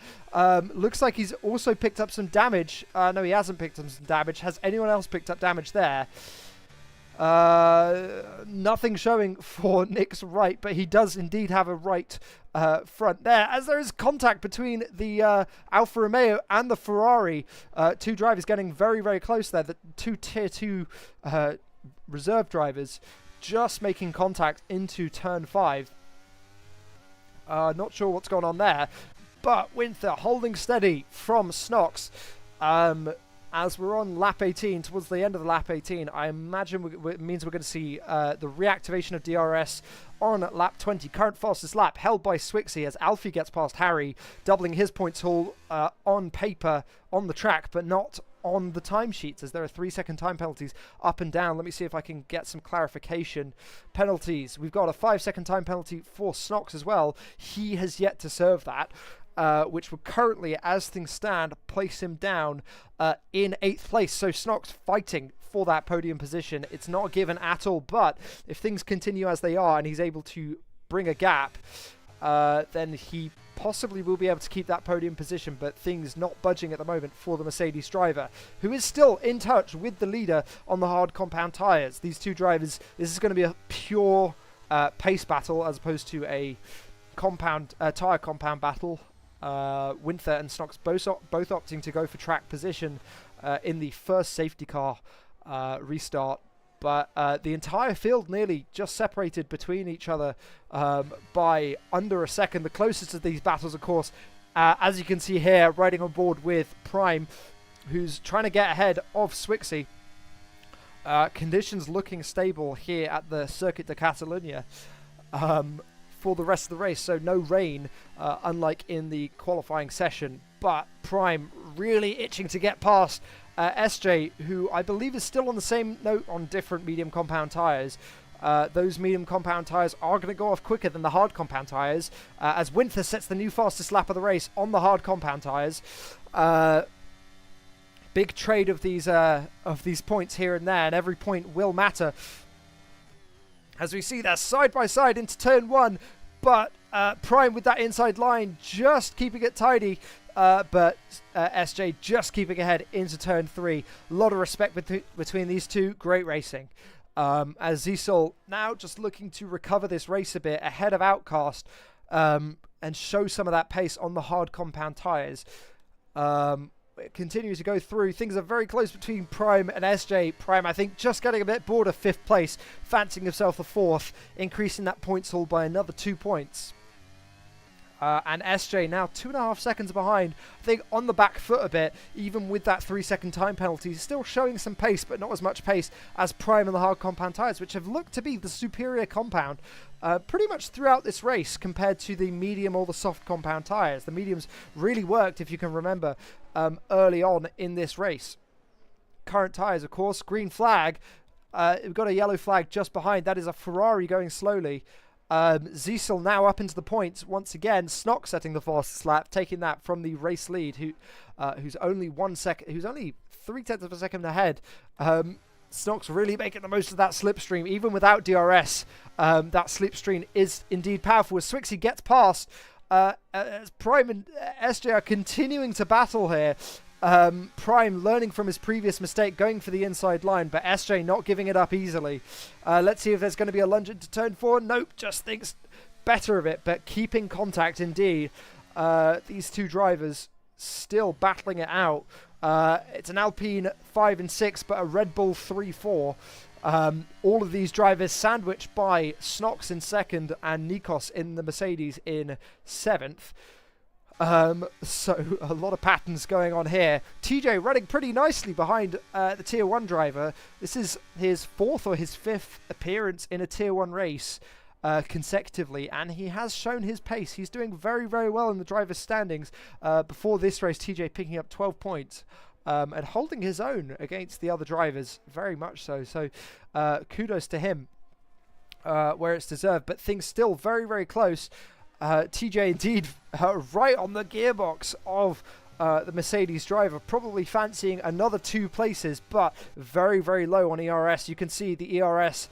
Looks like he's also picked up some damage. No, he hasn't picked up some damage. Has anyone else picked up damage there? Nothing showing for Nick's right, but he does indeed have a right front there, as there is contact between the Alfa Romeo and the Ferrari. 2 drivers getting very, very close there. The 2 Tier 2 reserve drivers just making contact into turn 5. Not sure what's going on there, but Winther holding steady from Snox. As we're on lap 18, towards the end of the lap 18, I imagine it means we're going to see the reactivation of DRS on lap 20. Current fastest lap held by Swixey as Alfie gets past Harry, doubling his points haul on paper on the track, but not on the timesheets, as there are 3-second time penalties up and down. Let me see if I can get some clarification. Penalties. We've got a 5-second time penalty for Snox as well. He has yet to serve that. Which will currently, as things stand, place him down in 8th place. So Snox fighting for that podium position. It's not given at all, but if things continue as they are and he's able to bring a gap, then he possibly will be able to keep that podium position, but things not budging at the moment for the Mercedes driver, who is still in touch with the leader on the hard compound tyres. These 2 drivers, this is going to be a pure pace battle as opposed to a tyre compound battle. Winther and Snox both opting to go for track position in the first safety car restart, but the entire field nearly just separated between each other by under a second. The closest of these battles, of course, as you can see here, riding on board with Prime, who's trying to get ahead of Swixey. Conditions looking stable here at the Circuit de Catalunya for the rest of the race, so no rain, unlike in the qualifying session, but Prime really itching to get past SJ, who I believe is still on the same note on different medium compound tyres. Those medium compound tyres are going to go off quicker than the hard compound tyres, as Winther sets the new fastest lap of the race on the hard compound tyres. Big trade of these points here and there, and every point will matter. As we see that side by side into turn 1, but Prime with that inside line just keeping it tidy, but SJ just keeping ahead into turn 3. A lot of respect between these two. Great racing. As Ziesel now just looking to recover this race a bit ahead of Outcast and show some of that pace on the hard compound tyres. It continues to go through. Things are very close between Prime and SJ. Prime, I think, just getting a bit bored of 5th place, fancying himself a 4th, increasing that points haul by another 2 points. And SJ now 2.5 seconds behind, I think on the back foot a bit, even with that 3-second time penalty. Still showing some pace, but not as much pace as Prime and the hard compound tyres, which have looked to be the superior compound pretty much throughout this race compared to the medium or the soft compound tyres. The mediums really worked, if you can remember, early on in this race. Current tyres, of course, green flag. We've got a yellow flag just behind. That is a Ferrari going slowly. Ziesel now up into the points once again. Snox setting the fastest lap, taking that from the race lead, who's only 0.3 of a second ahead. Snox really making the most of that slipstream, even without DRS. That slipstream is indeed powerful. As Swixey gets past, as Prime and SJ are continuing to battle here. Prime learning from his previous mistake, going for the inside line, but SJ not giving it up easily. Let's see if there's going to be a lunge into turn 4. Nope, just thinks better of it, but keeping contact indeed. These two drivers still battling it out. It's an Alpine 5 and 6, but a Red Bull 3-4. All of these drivers sandwiched by Snox in 2nd and Nikos in the Mercedes in 7th. So a lot of patterns going on here. TJ running pretty nicely behind the Tier 1 driver. This is his 4th or his 5th appearance in a Tier 1 race consecutively, and he has shown his pace. He's doing very, very well in the driver's standings. Before this race, TJ picking up 12 points and holding his own against the other drivers, very much so. So kudos to him where it's deserved, but things still very, very close. TJ indeed right on the gearbox of the Mercedes driver, probably fancying another 2 places, but very, very low on ERS. You can see the ERS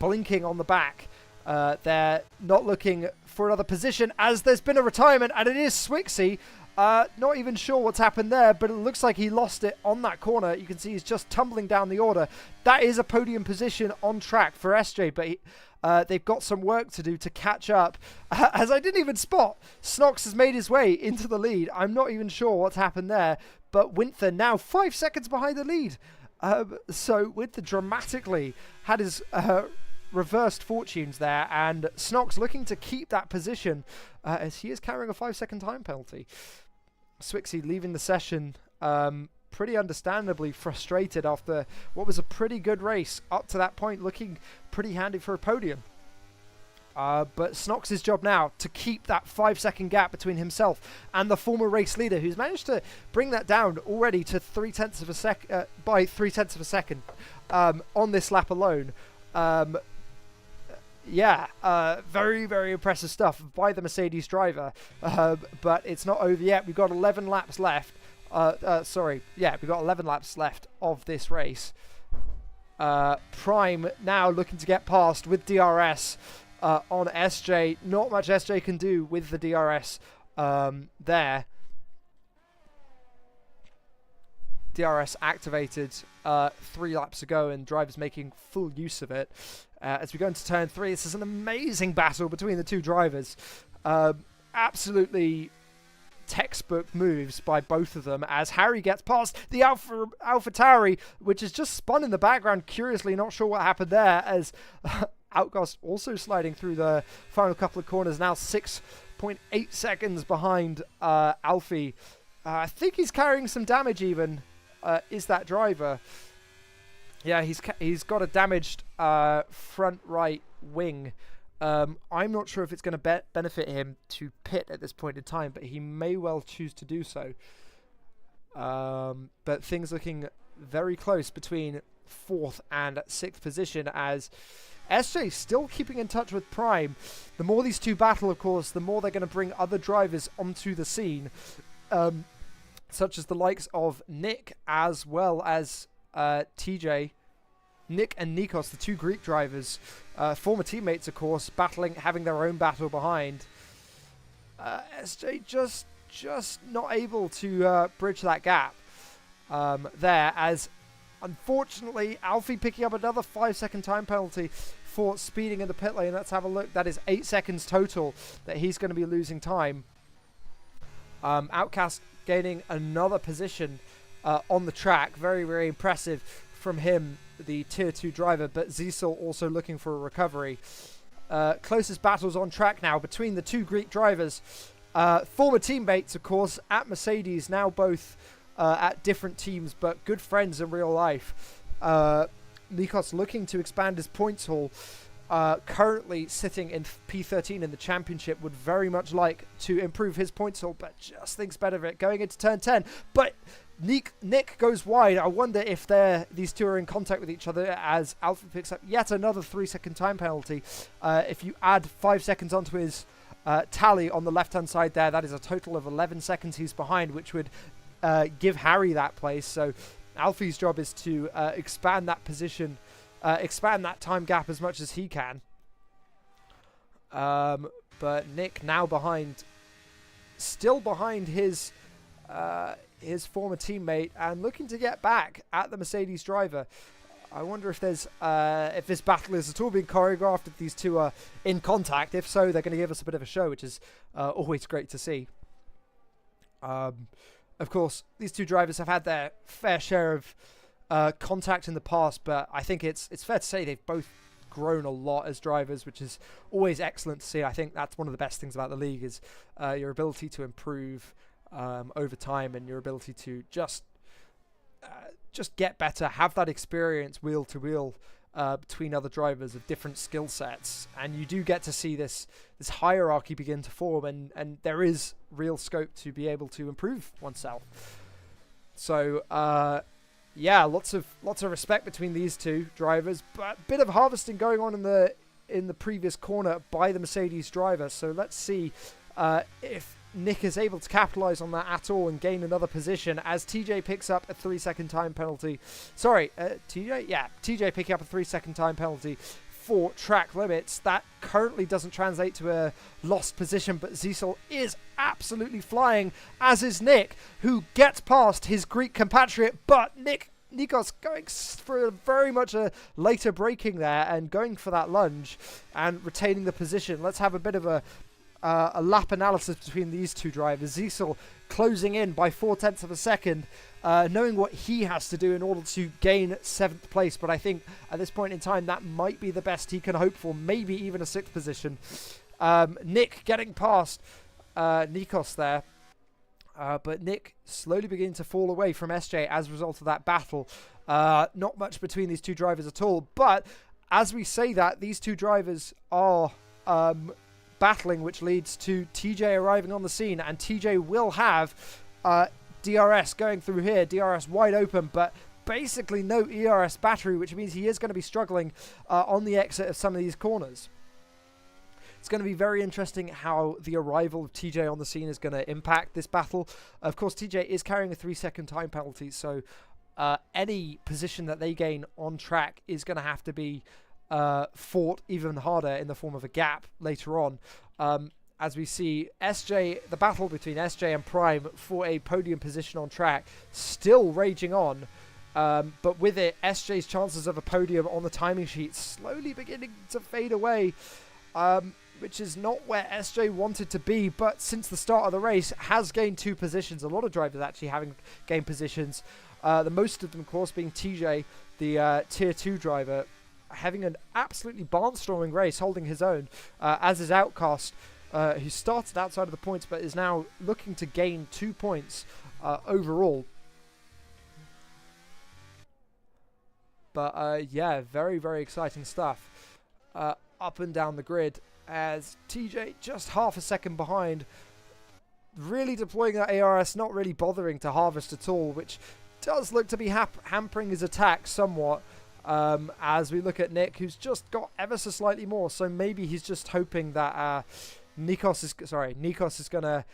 blinking on the back. They're not looking for another position as there's been a retirement, and it is Swixey. Not even sure what's happened there, but it looks like he lost it on that corner. You can see he's just tumbling down the order. That is a podium position on track for SJ, but they've got some work to do to catch up. As I didn't even spot, Snox has made his way into the lead. I'm not even sure what's happened there, but Winther now 5 seconds behind the lead. So Winther dramatically had his reversed fortunes there, and Snox looking to keep that position as he is carrying a 5-second time penalty. Swixey leaving the session pretty understandably frustrated after what was a pretty good race up to that point, looking pretty handy for a podium. But Snox's job now to keep that 5-second gap between himself and the former race leader, who's managed to bring that down already to 0.3 of a second by 0.3 of a second on this lap alone. Very, very impressive stuff by the Mercedes driver. But it's not over yet. We've got 11 laps left. We've got 11 laps left of this race. Prime now looking to get past with DRS on SJ. Not much SJ can do with the DRS there. DRS activated 3 laps ago, and drivers making full use of it. As we go into turn 3, this is an amazing battle between the two drivers. Absolutely textbook moves by both of them as Harry gets past the AlphaTauri, which is just spun in the background, curiously, not sure what happened there, as Outcast also sliding through the final couple of corners, now 6.8 seconds behind Alfie. I think he's carrying some damage even, is that driver. Yeah, he's got a damaged front right wing. I'm not sure if it's going to benefit him to pit at this point in time, but he may well choose to do so. But things looking very close between 4th and 6th position, as SJ still keeping in touch with Prime. The more these two battle, of course, the more they're going to bring other drivers onto the scene, such as the likes of Nick as well as TJ. Nick and Nikos, the 2 Greek drivers, former teammates, of course, having their own battle behind. SJ just not able to bridge that gap there, as unfortunately Alfie picking up another 5-second time penalty for speeding in the pit lane. Let's have a look. That is 8 seconds total that he's going to be losing time. Outcast gaining another position on the track. Very, very impressive from him, the Tier 2 driver, but Zisel also looking for a recovery. Closest battles on track now between the 2 Greek drivers. Former teammates, of course, at Mercedes, now both at different teams, but good friends in real life. Nikos looking to expand his points haul. Currently sitting in P13 in the championship, would very much like to improve his points haul, but just thinks better of it going into turn 10. But Nick goes wide. I wonder if these two are in contact with each other, as Alpha picks up yet another 3-second time penalty. If you add 5 seconds onto his tally on the left-hand side there, that is a total of 11 seconds he's behind, which would give Harry that place. So Alfie's job is to expand that position, expand that time gap as much as he can. But Nick now still behind his his former teammate and looking to get back at the Mercedes driver. I wonder if there's if this battle is at all being choreographed, if these two are in contact. If so, they're going to give us a bit of a show, which is always great to see. Of course, these two drivers have had their fair share of contact in the past, but I think it's fair to say they've both grown a lot as drivers, which is always excellent to see. I think that's one of the best things about the league is your ability to improve over time and your ability to just get better, have that experience wheel to wheel between other drivers of different skill sets, and you do get to see this hierarchy begin to form, and there is real scope to be able to improve oneself. So yeah, lots of respect between these two drivers, but a bit of harvesting going on in the previous corner by the Mercedes driver. So let's see if Nick is able to capitalize on that at all and gain another position as TJ picks up a 3-second time penalty. Sorry, TJ? Yeah, TJ picking up a 3-second time penalty for track limits. That currently doesn't translate to a lost position, but Zisel is absolutely flying, as is Nick, who gets past his Greek compatriot, but Nikos going for very much a later braking there and going for that lunge and retaining the position. Let's have a bit of a lap analysis between these two drivers. Zisel closing in by 0.4 of a second, knowing what he has to do in order to gain 7th place. But I think at this point in time, that might be the best he can hope for, maybe even a 6th position. Nick getting past Nikos there. But Nick slowly beginning to fall away from SJ as a result of that battle. Not much between these two drivers at all. But as we say that, these two drivers are battling, which leads to TJ arriving on the scene, and TJ will have DRS going through here, DRS wide open, but basically no ERS battery, which means he is going to be struggling on the exit of some of these corners. It's going to be very interesting how the arrival of TJ on the scene is going to impact this battle. Of course, TJ is carrying a 3-second time penalty, so any position that they gain on track is going to have to be fought even harder in the form of a gap later on. As we see the battle between SJ and Prime for a podium position on track still raging on, but with it, SJ's chances of a podium on the timing sheet slowly beginning to fade away, which is not where SJ wanted to be, but since the start of the race has gained 2 positions. A lot of drivers actually having gained positions, the most of them of course being TJ, the tier 2 driver, having an absolutely barnstorming race, holding his own, as is Outcast, who started outside of the points but is now looking to gain 2 points overall. But yeah, very, very exciting stuff up and down the grid, as TJ just half a second behind, really deploying that ARS, not really bothering to harvest at all, which does look to be hampering his attack somewhat. As we look at Nick, who's just got ever so slightly more, so maybe he's just hoping that Nikos is going to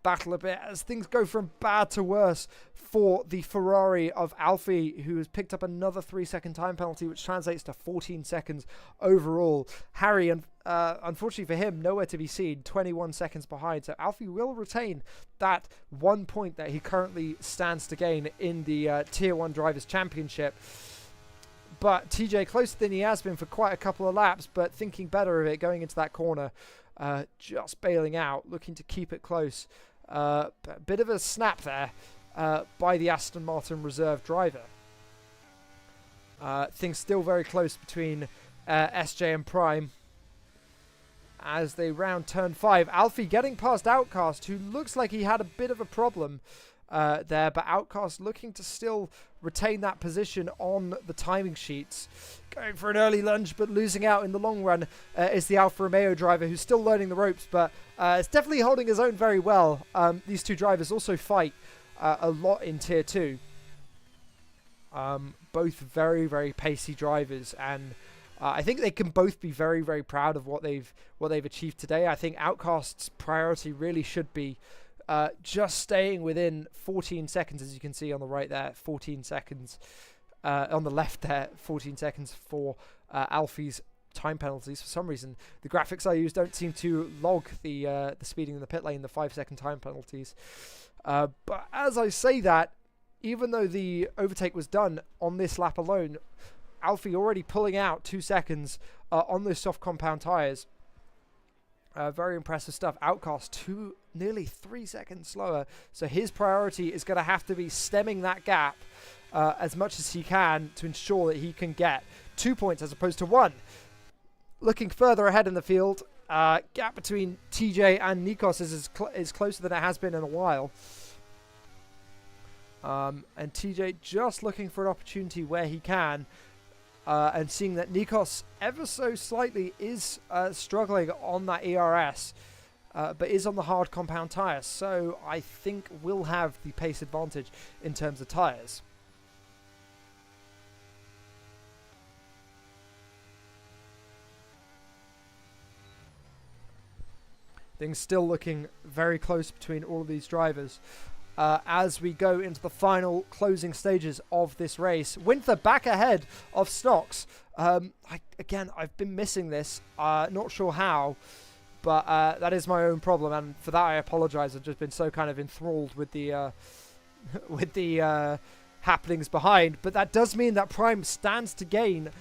battle a bit as things go from bad to worse for the Ferrari of Alfie, who has picked up another 3-second time penalty, which translates to 14 seconds overall. Harry, unfortunately for him, nowhere to be seen, 21 seconds behind, so Alfie will retain that 1 point that he currently stands to gain in the Tier 1 Drivers' Championship. But TJ closer than he has been for quite a couple of laps, but thinking better of it going into that corner, just bailing out, looking to keep it close. A bit of a snap there by the Aston Martin reserve driver. Things still very close between SJ and Prime as they round turn 5. Alfie getting past Outcast, who looks like he had a bit of a problem there, but Outcast looking to still retain that position on the timing sheets. Going for an early lunge, but losing out in the long run is the Alfa Romeo driver, who's still learning the ropes, but is definitely holding his own very well. These two drivers also fight a lot in Tier 2. Both very, very pacey drivers, and I think they can both be very, very proud of what they've achieved today. I think Outcast's priority really should be just staying within 14 seconds, as you can see on the right there, 14 seconds. On the left there, 14 seconds for Alfie's time penalties. For some reason, the graphics I use don't seem to log the speeding in the pit lane, the 5-second time penalties. But as I say that, even though the overtake was done on this lap alone, Alfie already pulling out 2 seconds on those soft compound tyres. Very impressive stuff. Outcast nearly 3 seconds slower. So his priority is going to have to be stemming that gap as much as he can to ensure that he can get 2 points as opposed to 1. Looking further ahead in the field, gap between TJ and Nikos is closer than it has been in a while. And TJ just looking for an opportunity where he can. And seeing that Nikos ever so slightly is struggling on that ERS, but is on the hard compound tyres. So I think we'll have the pace advantage in terms of tyres. Things still looking very close between all of these drivers. As we go into the final closing stages of this race. Winther back ahead of Snox. I've been missing this. Not sure how, but that is my own problem, and for that I apologise. I've just been so kind of enthralled with the happenings behind. But that does mean that Prime stands to gain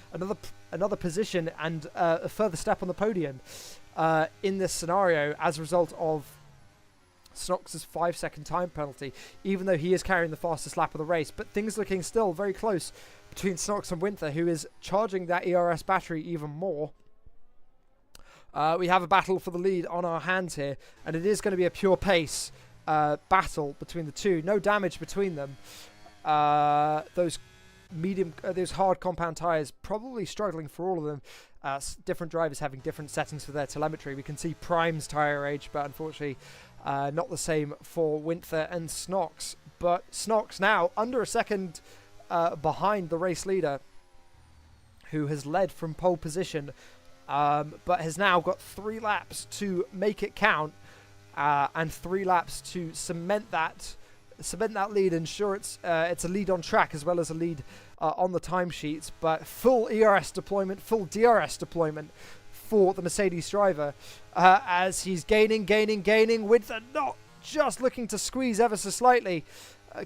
another position and a further step on the podium in this scenario as a result of Snox's 5-second time penalty, even though he is carrying the fastest lap of the race. But things looking still very close between Snox and Winther, who is charging that ERS battery even more. We have a battle for the lead on our hands here, and it is going to be a pure pace battle between the two. No damage between them. Those hard compound tyres probably struggling for all of them. Different drivers having different settings for their telemetry. We can see Prime's tyre age, but unfortunately not the same for Winther and Snox. But Snox now under a second behind the race leader, who has led from pole position, but has now got 3 laps to make it count, and 3 laps to cement that lead, ensure it's a lead on track as well as a lead on the timesheets. But full ERS deployment, full DRS deployment for the Mercedes driver, as he's gaining. Winther not just looking to squeeze ever so slightly.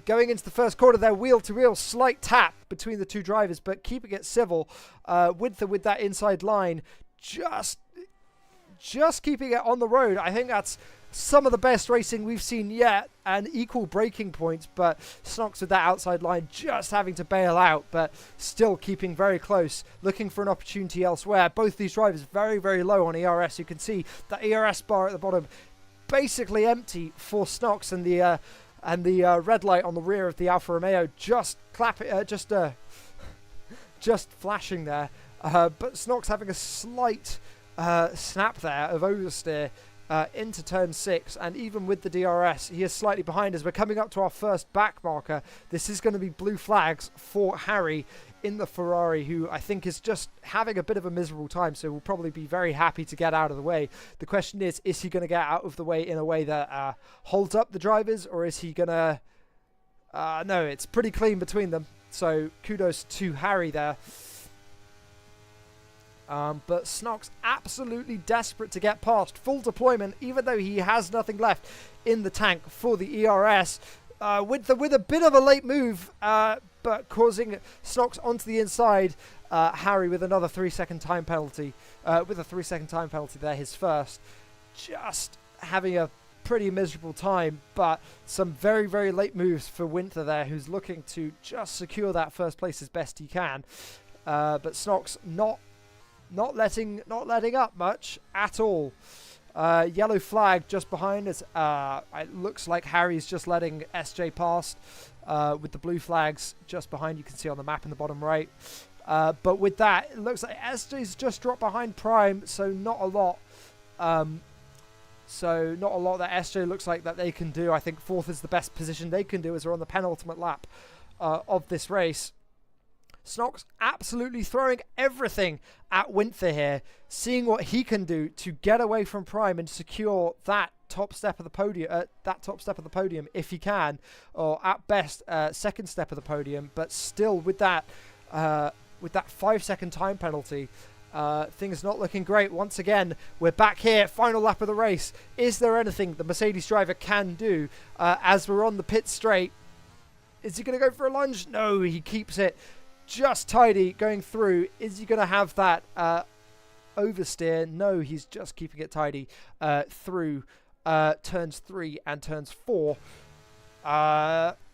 Going into the first quarter there, wheel-to-wheel, slight tap between the two drivers, but keeping it civil. Winther with that inside line, just keeping it on the road. I think that's some of the best racing we've seen yet, and equal braking points, but Snox with that outside line just having to bail out, but still keeping very close, looking for an opportunity elsewhere. Both these drivers very, very low on ERS. You can see that ERS bar at the bottom basically empty for Snox, and the red light on the rear of the Alfa Romeo just flashing there. But Snox having a slight snap there of oversteer into turn 6, and even with the DRS he is slightly behind as we're coming up to our first back marker. This is going to be blue flags for Harry in the Ferrari, who I think is just having a bit of a miserable time, so will probably be very happy to get out of the way. The question is he going to get out of the way in a way that holds up the drivers, or is he going to no, it's pretty clean between them, so kudos to Harry there. But Snox absolutely desperate to get past. Full deployment, even though he has nothing left in the tank for the ERS. With a bit of a late move, but causing Snox onto the inside. Harry with another 3-second time penalty. With a 3-second time penalty there, his first. Just having a pretty miserable time, but some very, very late moves for Winther there, who's looking to just secure that first place as best he can. But Snox not letting up much at all. Yellow flag just behind us. It looks like Harry's just letting SJ past, with the blue flags just behind. You can see on the map in the bottom right. But with that, it looks like SJ's just dropped behind Prime, so not a lot. That SJ looks like that they can do. I think 4th is the best position they can do as we're on the penultimate lap of this race. Snox absolutely throwing everything at Winther here, seeing what he can do to get away from Prime and secure that top step of the podium, if he can, or at best second step of the podium. But still, with that 5-second time penalty, Things not looking great. Once again, we're back here, final lap of the race. Is there anything the Mercedes driver can do as we're on the pit straight? Is he going to go for a lunge? No, he keeps it just tidy going through. Is he going to have that oversteer? No, he's just keeping it tidy through turns 3 and turns 4.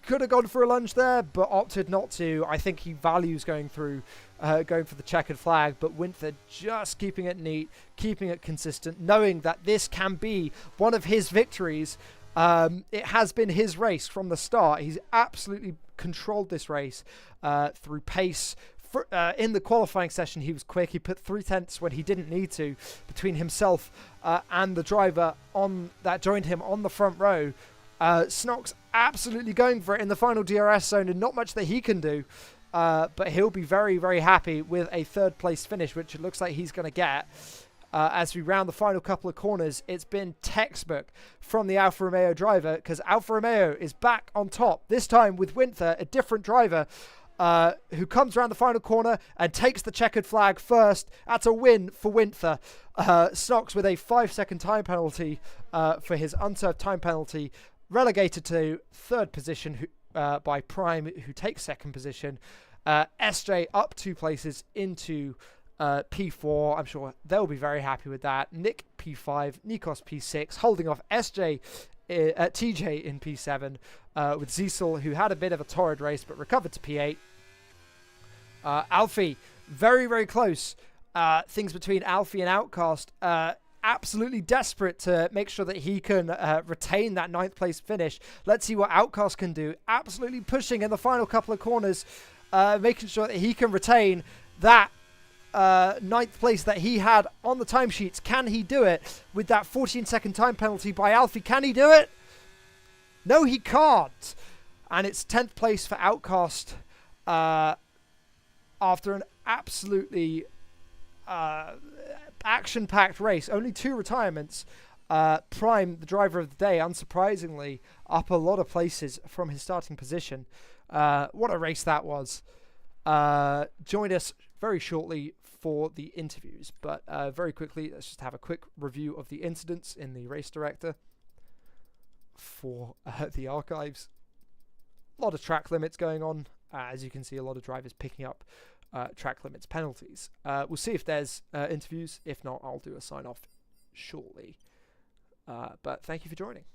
Could have gone for a lunge there, but opted not to. I think he values going through, going for the checkered flag, but Winther just keeping it neat, keeping it consistent, knowing that this can be one of his victories. It has been his race from the start. He's absolutely controlled this race through pace. In the qualifying session, he was quick. He put 3/10 when he didn't need to between himself and the driver that joined him on the front row. Snock's absolutely going for it in the final DRS zone, and not much that he can do. But he'll be very, very happy with a third place finish, which it looks like he's going to get. As we round the final couple of corners, it's been textbook from the Alfa Romeo driver, because Alfa Romeo is back on top, this time with Winther, a different driver, who comes around the final corner and takes the checkered flag first. That's a win for Winther. Snocks with a 5-second time penalty for his unserved time penalty, relegated to third position by Prime, who takes second position. SJ up 2 places into P4. I'm sure they'll be very happy with that. Nick P5, Nikos P6, holding off TJ in P7, with Ziesel, who had a bit of a torrid race but recovered to P8. Alfie, very, very close. Things between Alfie and Outcast. Absolutely desperate to make sure that he can retain that 9th place finish. Let's see what Outcast can do. Absolutely pushing in the final couple of corners, making sure that he can retain that 9th place that he had on the timesheets. Can he do it with that 14-second time penalty by Alfie? Can he do it? No, he can't. And it's 10th place for Outcast after an absolutely action-packed race. Only 2 retirements. Prime, the driver of the day, unsurprisingly, up a lot of places from his starting position. What a race that was. Join us very shortly for the interviews, but very quickly, let's just have a quick review of the incidents in the race director for the archives. A lot of track limits going on. As you can see, a lot of drivers picking up track limits penalties. We'll see if there's interviews. If not, I'll do a sign off shortly. But thank you for joining.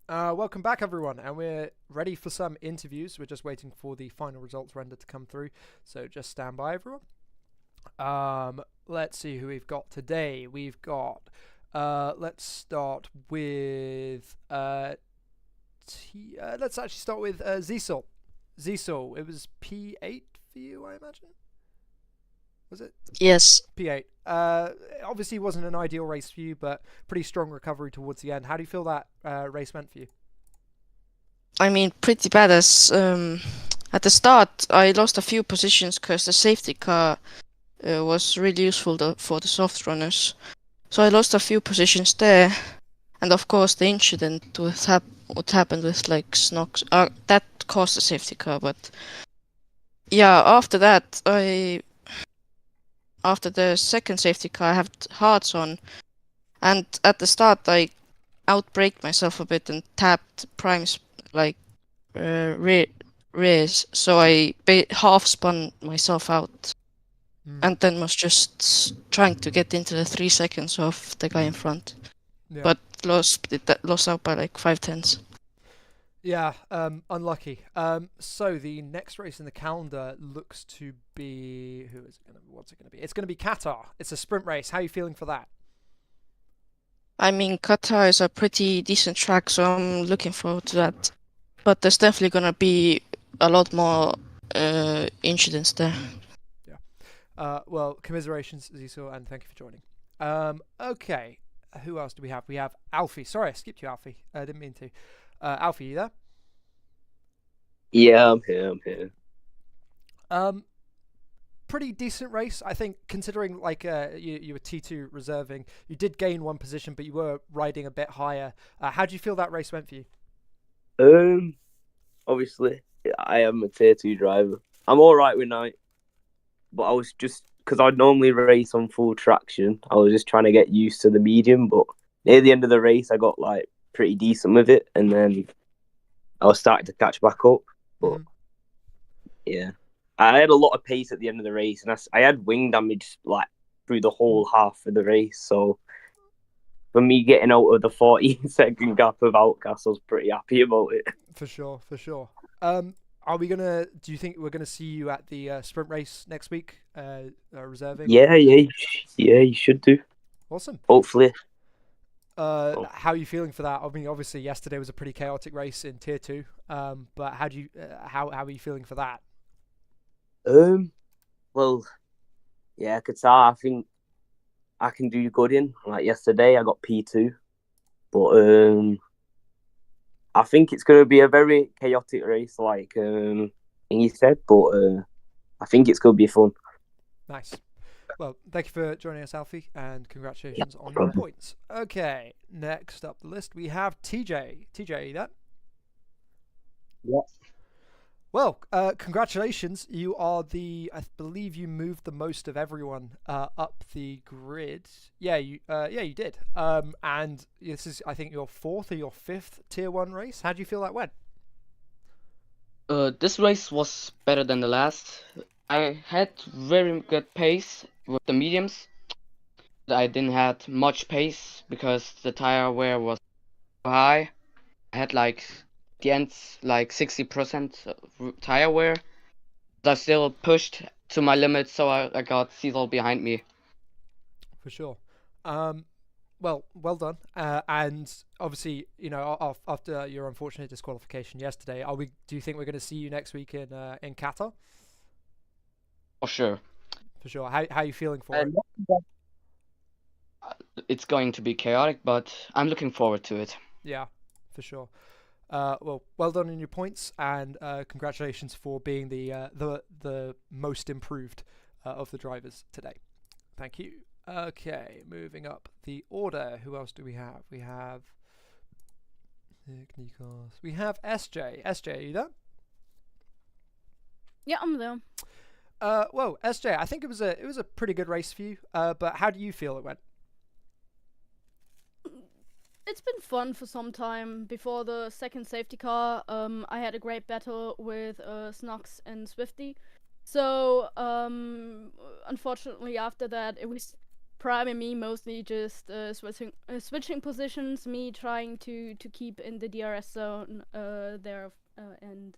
Welcome back, everyone, and we're ready for some interviews. We're just waiting for the final results render to come through, so just stand by, everyone. Let's see who we've got today. We've got, let's start with, let's actually start with Zisol. Zisol, it was P8 for you, I imagine? Was it? Yes, P8. Obviously, wasn't an ideal race for you, but pretty strong recovery towards the end. How do you feel that race went for you? I mean pretty bad as at the start I lost a few positions because the safety car was really useful for the soft runners. So I lost a few positions there, and of course the incident with what happened with like Snox that caused the safety car. But yeah, after that after the second safety car I had hards on, and at the start I outbraked myself a bit and tapped primes like rears, so I half spun myself out, and then was just trying to get into the 3 seconds of the guy in front, Yeah. but lost out by like 5 tenths. Yeah, unlucky. So the next race in the calendar looks to be who is it going to be? What's it going to be? It's going to be Qatar. It's a sprint race. How are you feeling for that? I mean, Qatar is a pretty decent track, so I'm looking forward to that. But there's definitely gonna be a lot more incidents there. Yeah. Well, commiserations, Zisou, and thank you for joining. Okay. Who else do we have? We have Alfie. Sorry, I skipped you, Alfie. I didn't mean to. Alfie, you there? Yeah, I'm here. I'm here. Pretty decent race, I think, considering like you were T2 reserving. You did gain one position, but you were riding a bit higher. How do you feel that race went for you? Obviously, I am a tier 2 driver. I'm all right with night, but I was just because I'd normally race on full traction. I was just trying to get used to the medium, but near the end of the race, I got like pretty decent with it, and then I was starting to catch back up. But yeah, I had a lot of pace at the end of the race, and I had wing damage like through the whole half of the race. So for me getting out of the 14-second gap of Outcast, I was pretty happy about it. For sure, for sure. Are we gonna? Do you think we're gonna see you at the sprint race next week? Reserving. Yeah, you should do. Awesome. Hopefully. How are you feeling for that? I mean, obviously yesterday was a pretty chaotic race in tier 2. But how do you? How are you feeling for that? Well, yeah, Qatar. I think I can do good in. Like yesterday, I got P2, but I think it's going to be a very chaotic race, like he said. But I think it's going to be fun. Nice. Well, thank you for joining us, Alfie, and congratulations on your problem. points. Okay, next up the list we have TJ. TJ, are you there? Yeah. Well, congratulations. You are I believe you moved the most of everyone up the grid. Yeah, you did. And this is, I think, your fourth or your fifth tier 1 race. How do you feel that went? This race was better than the last. I had very good pace with the mediums. I didn't have much pace because the tire wear was high. I had like the ends like 60% tire wear. But I still pushed to my limit, so I got Cecil behind me. For sure. Well done. And obviously, you know, after your unfortunate disqualification yesterday, do you think we're going to see you next week in Qatar? For sure. For sure. How are you feeling for it? It's going to be chaotic, but I'm looking forward to it. Yeah, for sure. Well done on your points, and congratulations for being the most improved of the drivers today. Thank you. Okay, moving up the order. Who else do we have? We have Nikos. We have SJ. SJ, are you there? Yeah, I'm there. Well, SJ, I think it was a pretty good race for you. But how do you feel it went? It's been fun for some time. Before the second safety car, I had a great battle with Snox and Swifty. So, unfortunately, after that, it was Prime and me mostly just switching positions. Me trying to keep in the DRS zone there and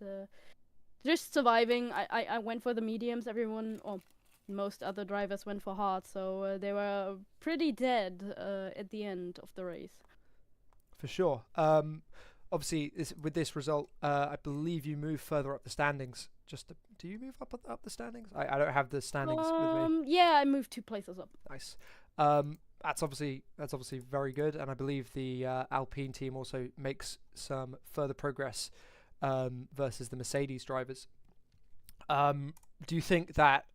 just surviving. I went for the mediums. Everyone or most other drivers went for hard, so they were pretty dead at the end of the race. For sure. Obviously, with this result, I believe you move further up the standings. Do you move up the standings? I don't have the standings with me. Yeah, I moved 2 places up. Nice. That's obviously very good, and I believe the Alpine team also makes some further progress versus the Mercedes drivers. Do you think that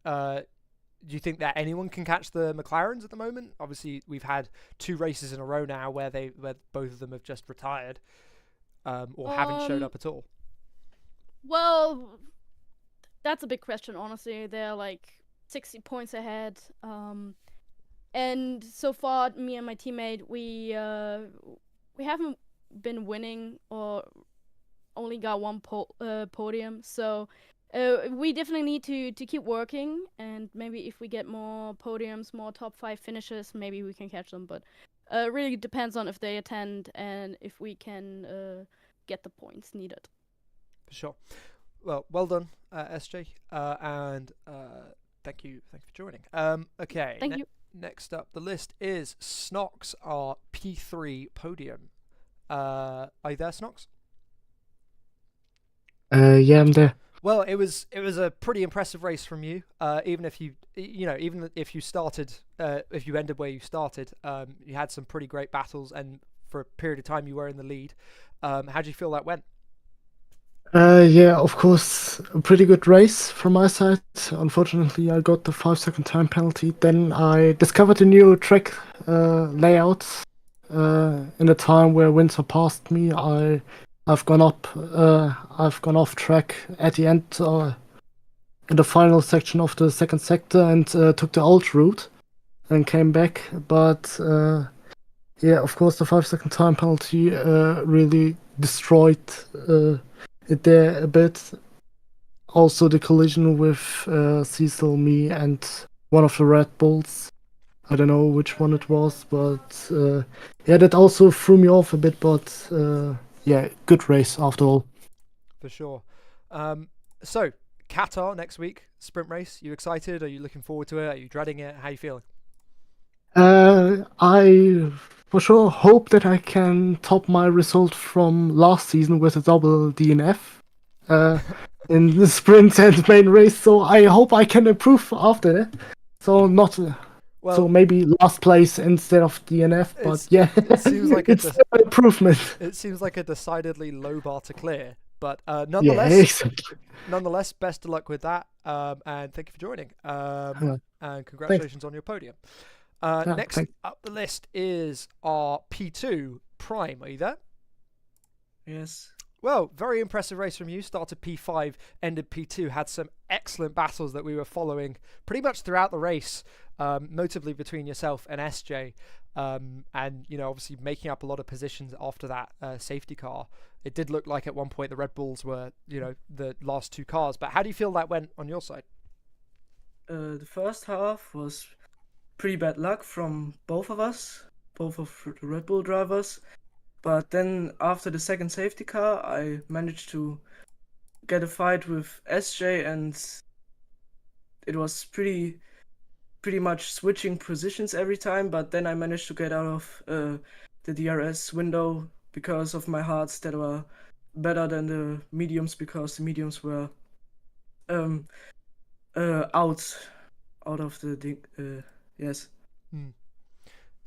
anyone can catch the McLarens at the moment? Obviously, we've had 2 races in a row now where both of them have just retired or haven't showed up at all. Well, that's a big question, honestly. They're like 60 points ahead. And so far, me and my teammate, we haven't been winning or only got 1 podium. So we definitely need to keep working, and maybe if we get more podiums, more top 5 finishes, maybe we can catch them. But it really depends on if they attend and if we can get the points needed. For sure. Well done, SJ, and thank you for joining. Okay. Thank you. Next up the list is Snox, our P3 podium. Are you there, Snox? Yeah, I'm there. Well, it was a pretty impressive race from you. Even if you started, if you ended where you started, you had some pretty great battles, and for a period of time you were in the lead. How do you feel that went? Yeah, of course, a pretty good race from my side. Unfortunately, I got the 5-second time penalty. Then I discovered a new track layout. In a time where Windsor passed me, I've gone off track at the end in the final section of the second sector and took the old route and came back. But yeah, of course, the 5-second time penalty really destroyed it there a bit. Also, the collision with Cecil, me, and one of the Red Bulls. I don't know which one it was, but yeah, that also threw me off a bit. But yeah, good race after all. For sure. So, Qatar next week, sprint race. You excited? Are you looking forward to it? Are you dreading it? How are you feeling? I for sure hope that I can top my result from last season with a double DNF in the sprint and main race. So I hope I can improve after that. So so maybe last place instead of DNF. But yeah, it seems like it's an improvement. It seems like a decidedly low bar to clear. But Yeah, exactly. nonetheless, best of luck with that. And thank you for joining. And congratulations on your podium. Next up the list is our P2 Prime. Are you there? Yes. Well, very impressive race from you. Started P5, ended P2. Had some excellent battles that we were following pretty much throughout the race, notably between yourself and SJ. And, obviously making up a lot of positions after that safety car. It did look like at one point the Red Bulls were, the last 2 cars. But how do you feel that went on your side? The first half was pretty bad luck from both of us, both of the Red Bull drivers. But then after the second safety car, I managed to get a fight with SJ, and it was pretty much switching positions every time. But then I managed to get out of the DRS window because of my hards that were better than the mediums, because the mediums were out of the yes.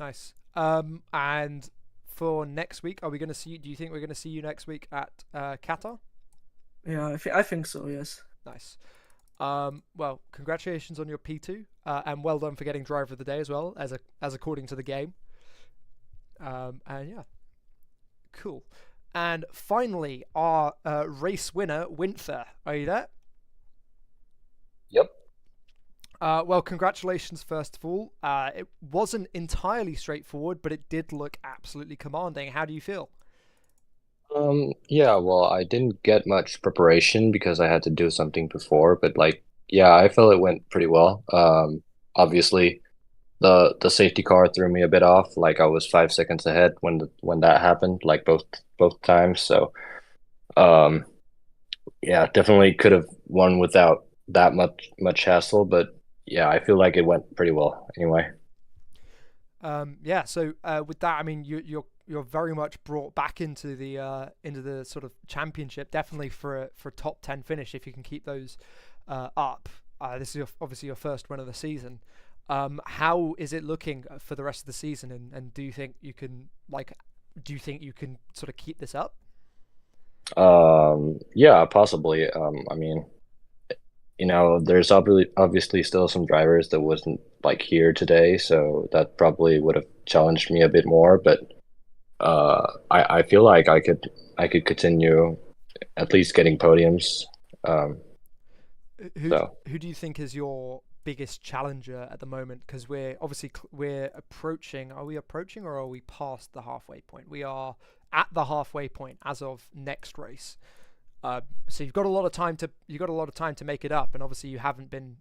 Nice. And for next week, are we going to see? Do you think we're going to see you next week at Qatar? Yeah, I think so. Yes. Nice. Well, congratulations on your P2, and well done for getting driver of the day as well, as according to the game. And yeah, cool. And finally, our race winner, Winther. Are you there? Yep. Well, congratulations first of all. It wasn't entirely straightforward, but it did look absolutely commanding. How do you feel? Yeah, well, I didn't get much preparation because I had to do something before, but yeah, I felt it went pretty well. Obviously, the safety car threw me a bit off. Like I was 5 seconds ahead when that happened, like both times. So yeah, definitely could have won without that much hassle, but yeah, I feel like it went pretty well anyway. Yeah. So with that, I mean, you're very much brought back into the sort of championship, definitely for a top 10 finish if you can keep those up. This is obviously your first win of the season. How is it looking for the rest of the season, and do you think you can sort of keep this up? Yeah, possibly. I mean, there's obviously still some drivers that wasn't like here today, so that probably would have challenged me a bit more. But I feel like I could continue at least getting podiums. Who So who do you think is your biggest challenger at the moment? Because we're approaching. Are we approaching or are we past the halfway point? We are at the halfway point as of next race. So you've got a lot of time to make it up, and obviously you haven't been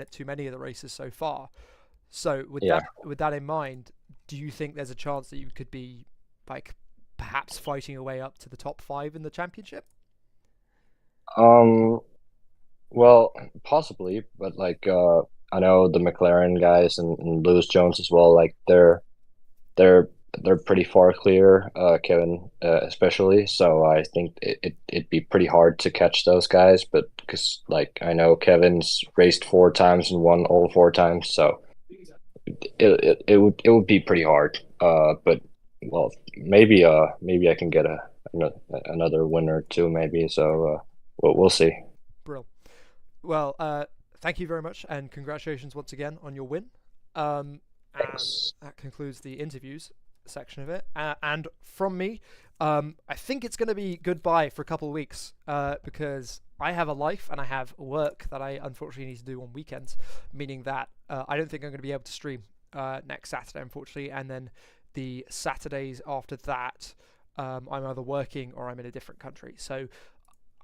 at too many of the races so far. So yeah. with that in mind, do you think there's a chance that you could be like perhaps fighting your way up to the top 5 in the championship? Um, well, possibly, but like I know the McLaren guys and Lewis Jones as well, like they're they're pretty far clear, Kevin especially. So I think it'd be pretty hard to catch those guys. But because like I know Kevin's raced 4 times and won all 4 times, so it would be pretty hard. But well, maybe I can get another win or two, maybe. So we'll see. Brill. Well, thank you very much, and congratulations once again on your win. And Thanks. that concludes the interviews section of it. And from me, I think it's going to be goodbye for a couple of weeks because I have a life and I have work that I unfortunately need to do on weekends, meaning that I don't think I'm going to be able to stream next Saturday, unfortunately. And then the Saturdays after that, I'm either working or I'm in a different country. So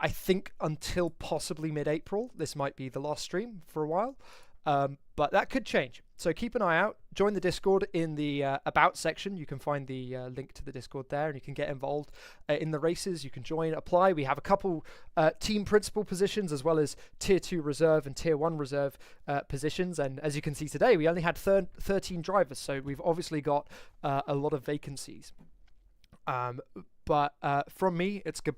I think until possibly mid-April, this might be the last stream for a while. But that could change. So keep an eye out. Join the Discord in the About section. You can find the link to the Discord there, and you can get involved in the races. You can join, apply. We have a couple team principal positions, as well as Tier 2 reserve and Tier 1 reserve positions. And as you can see today, we only had 13 drivers, so we've obviously got a lot of vacancies. But from me, it's goodbye.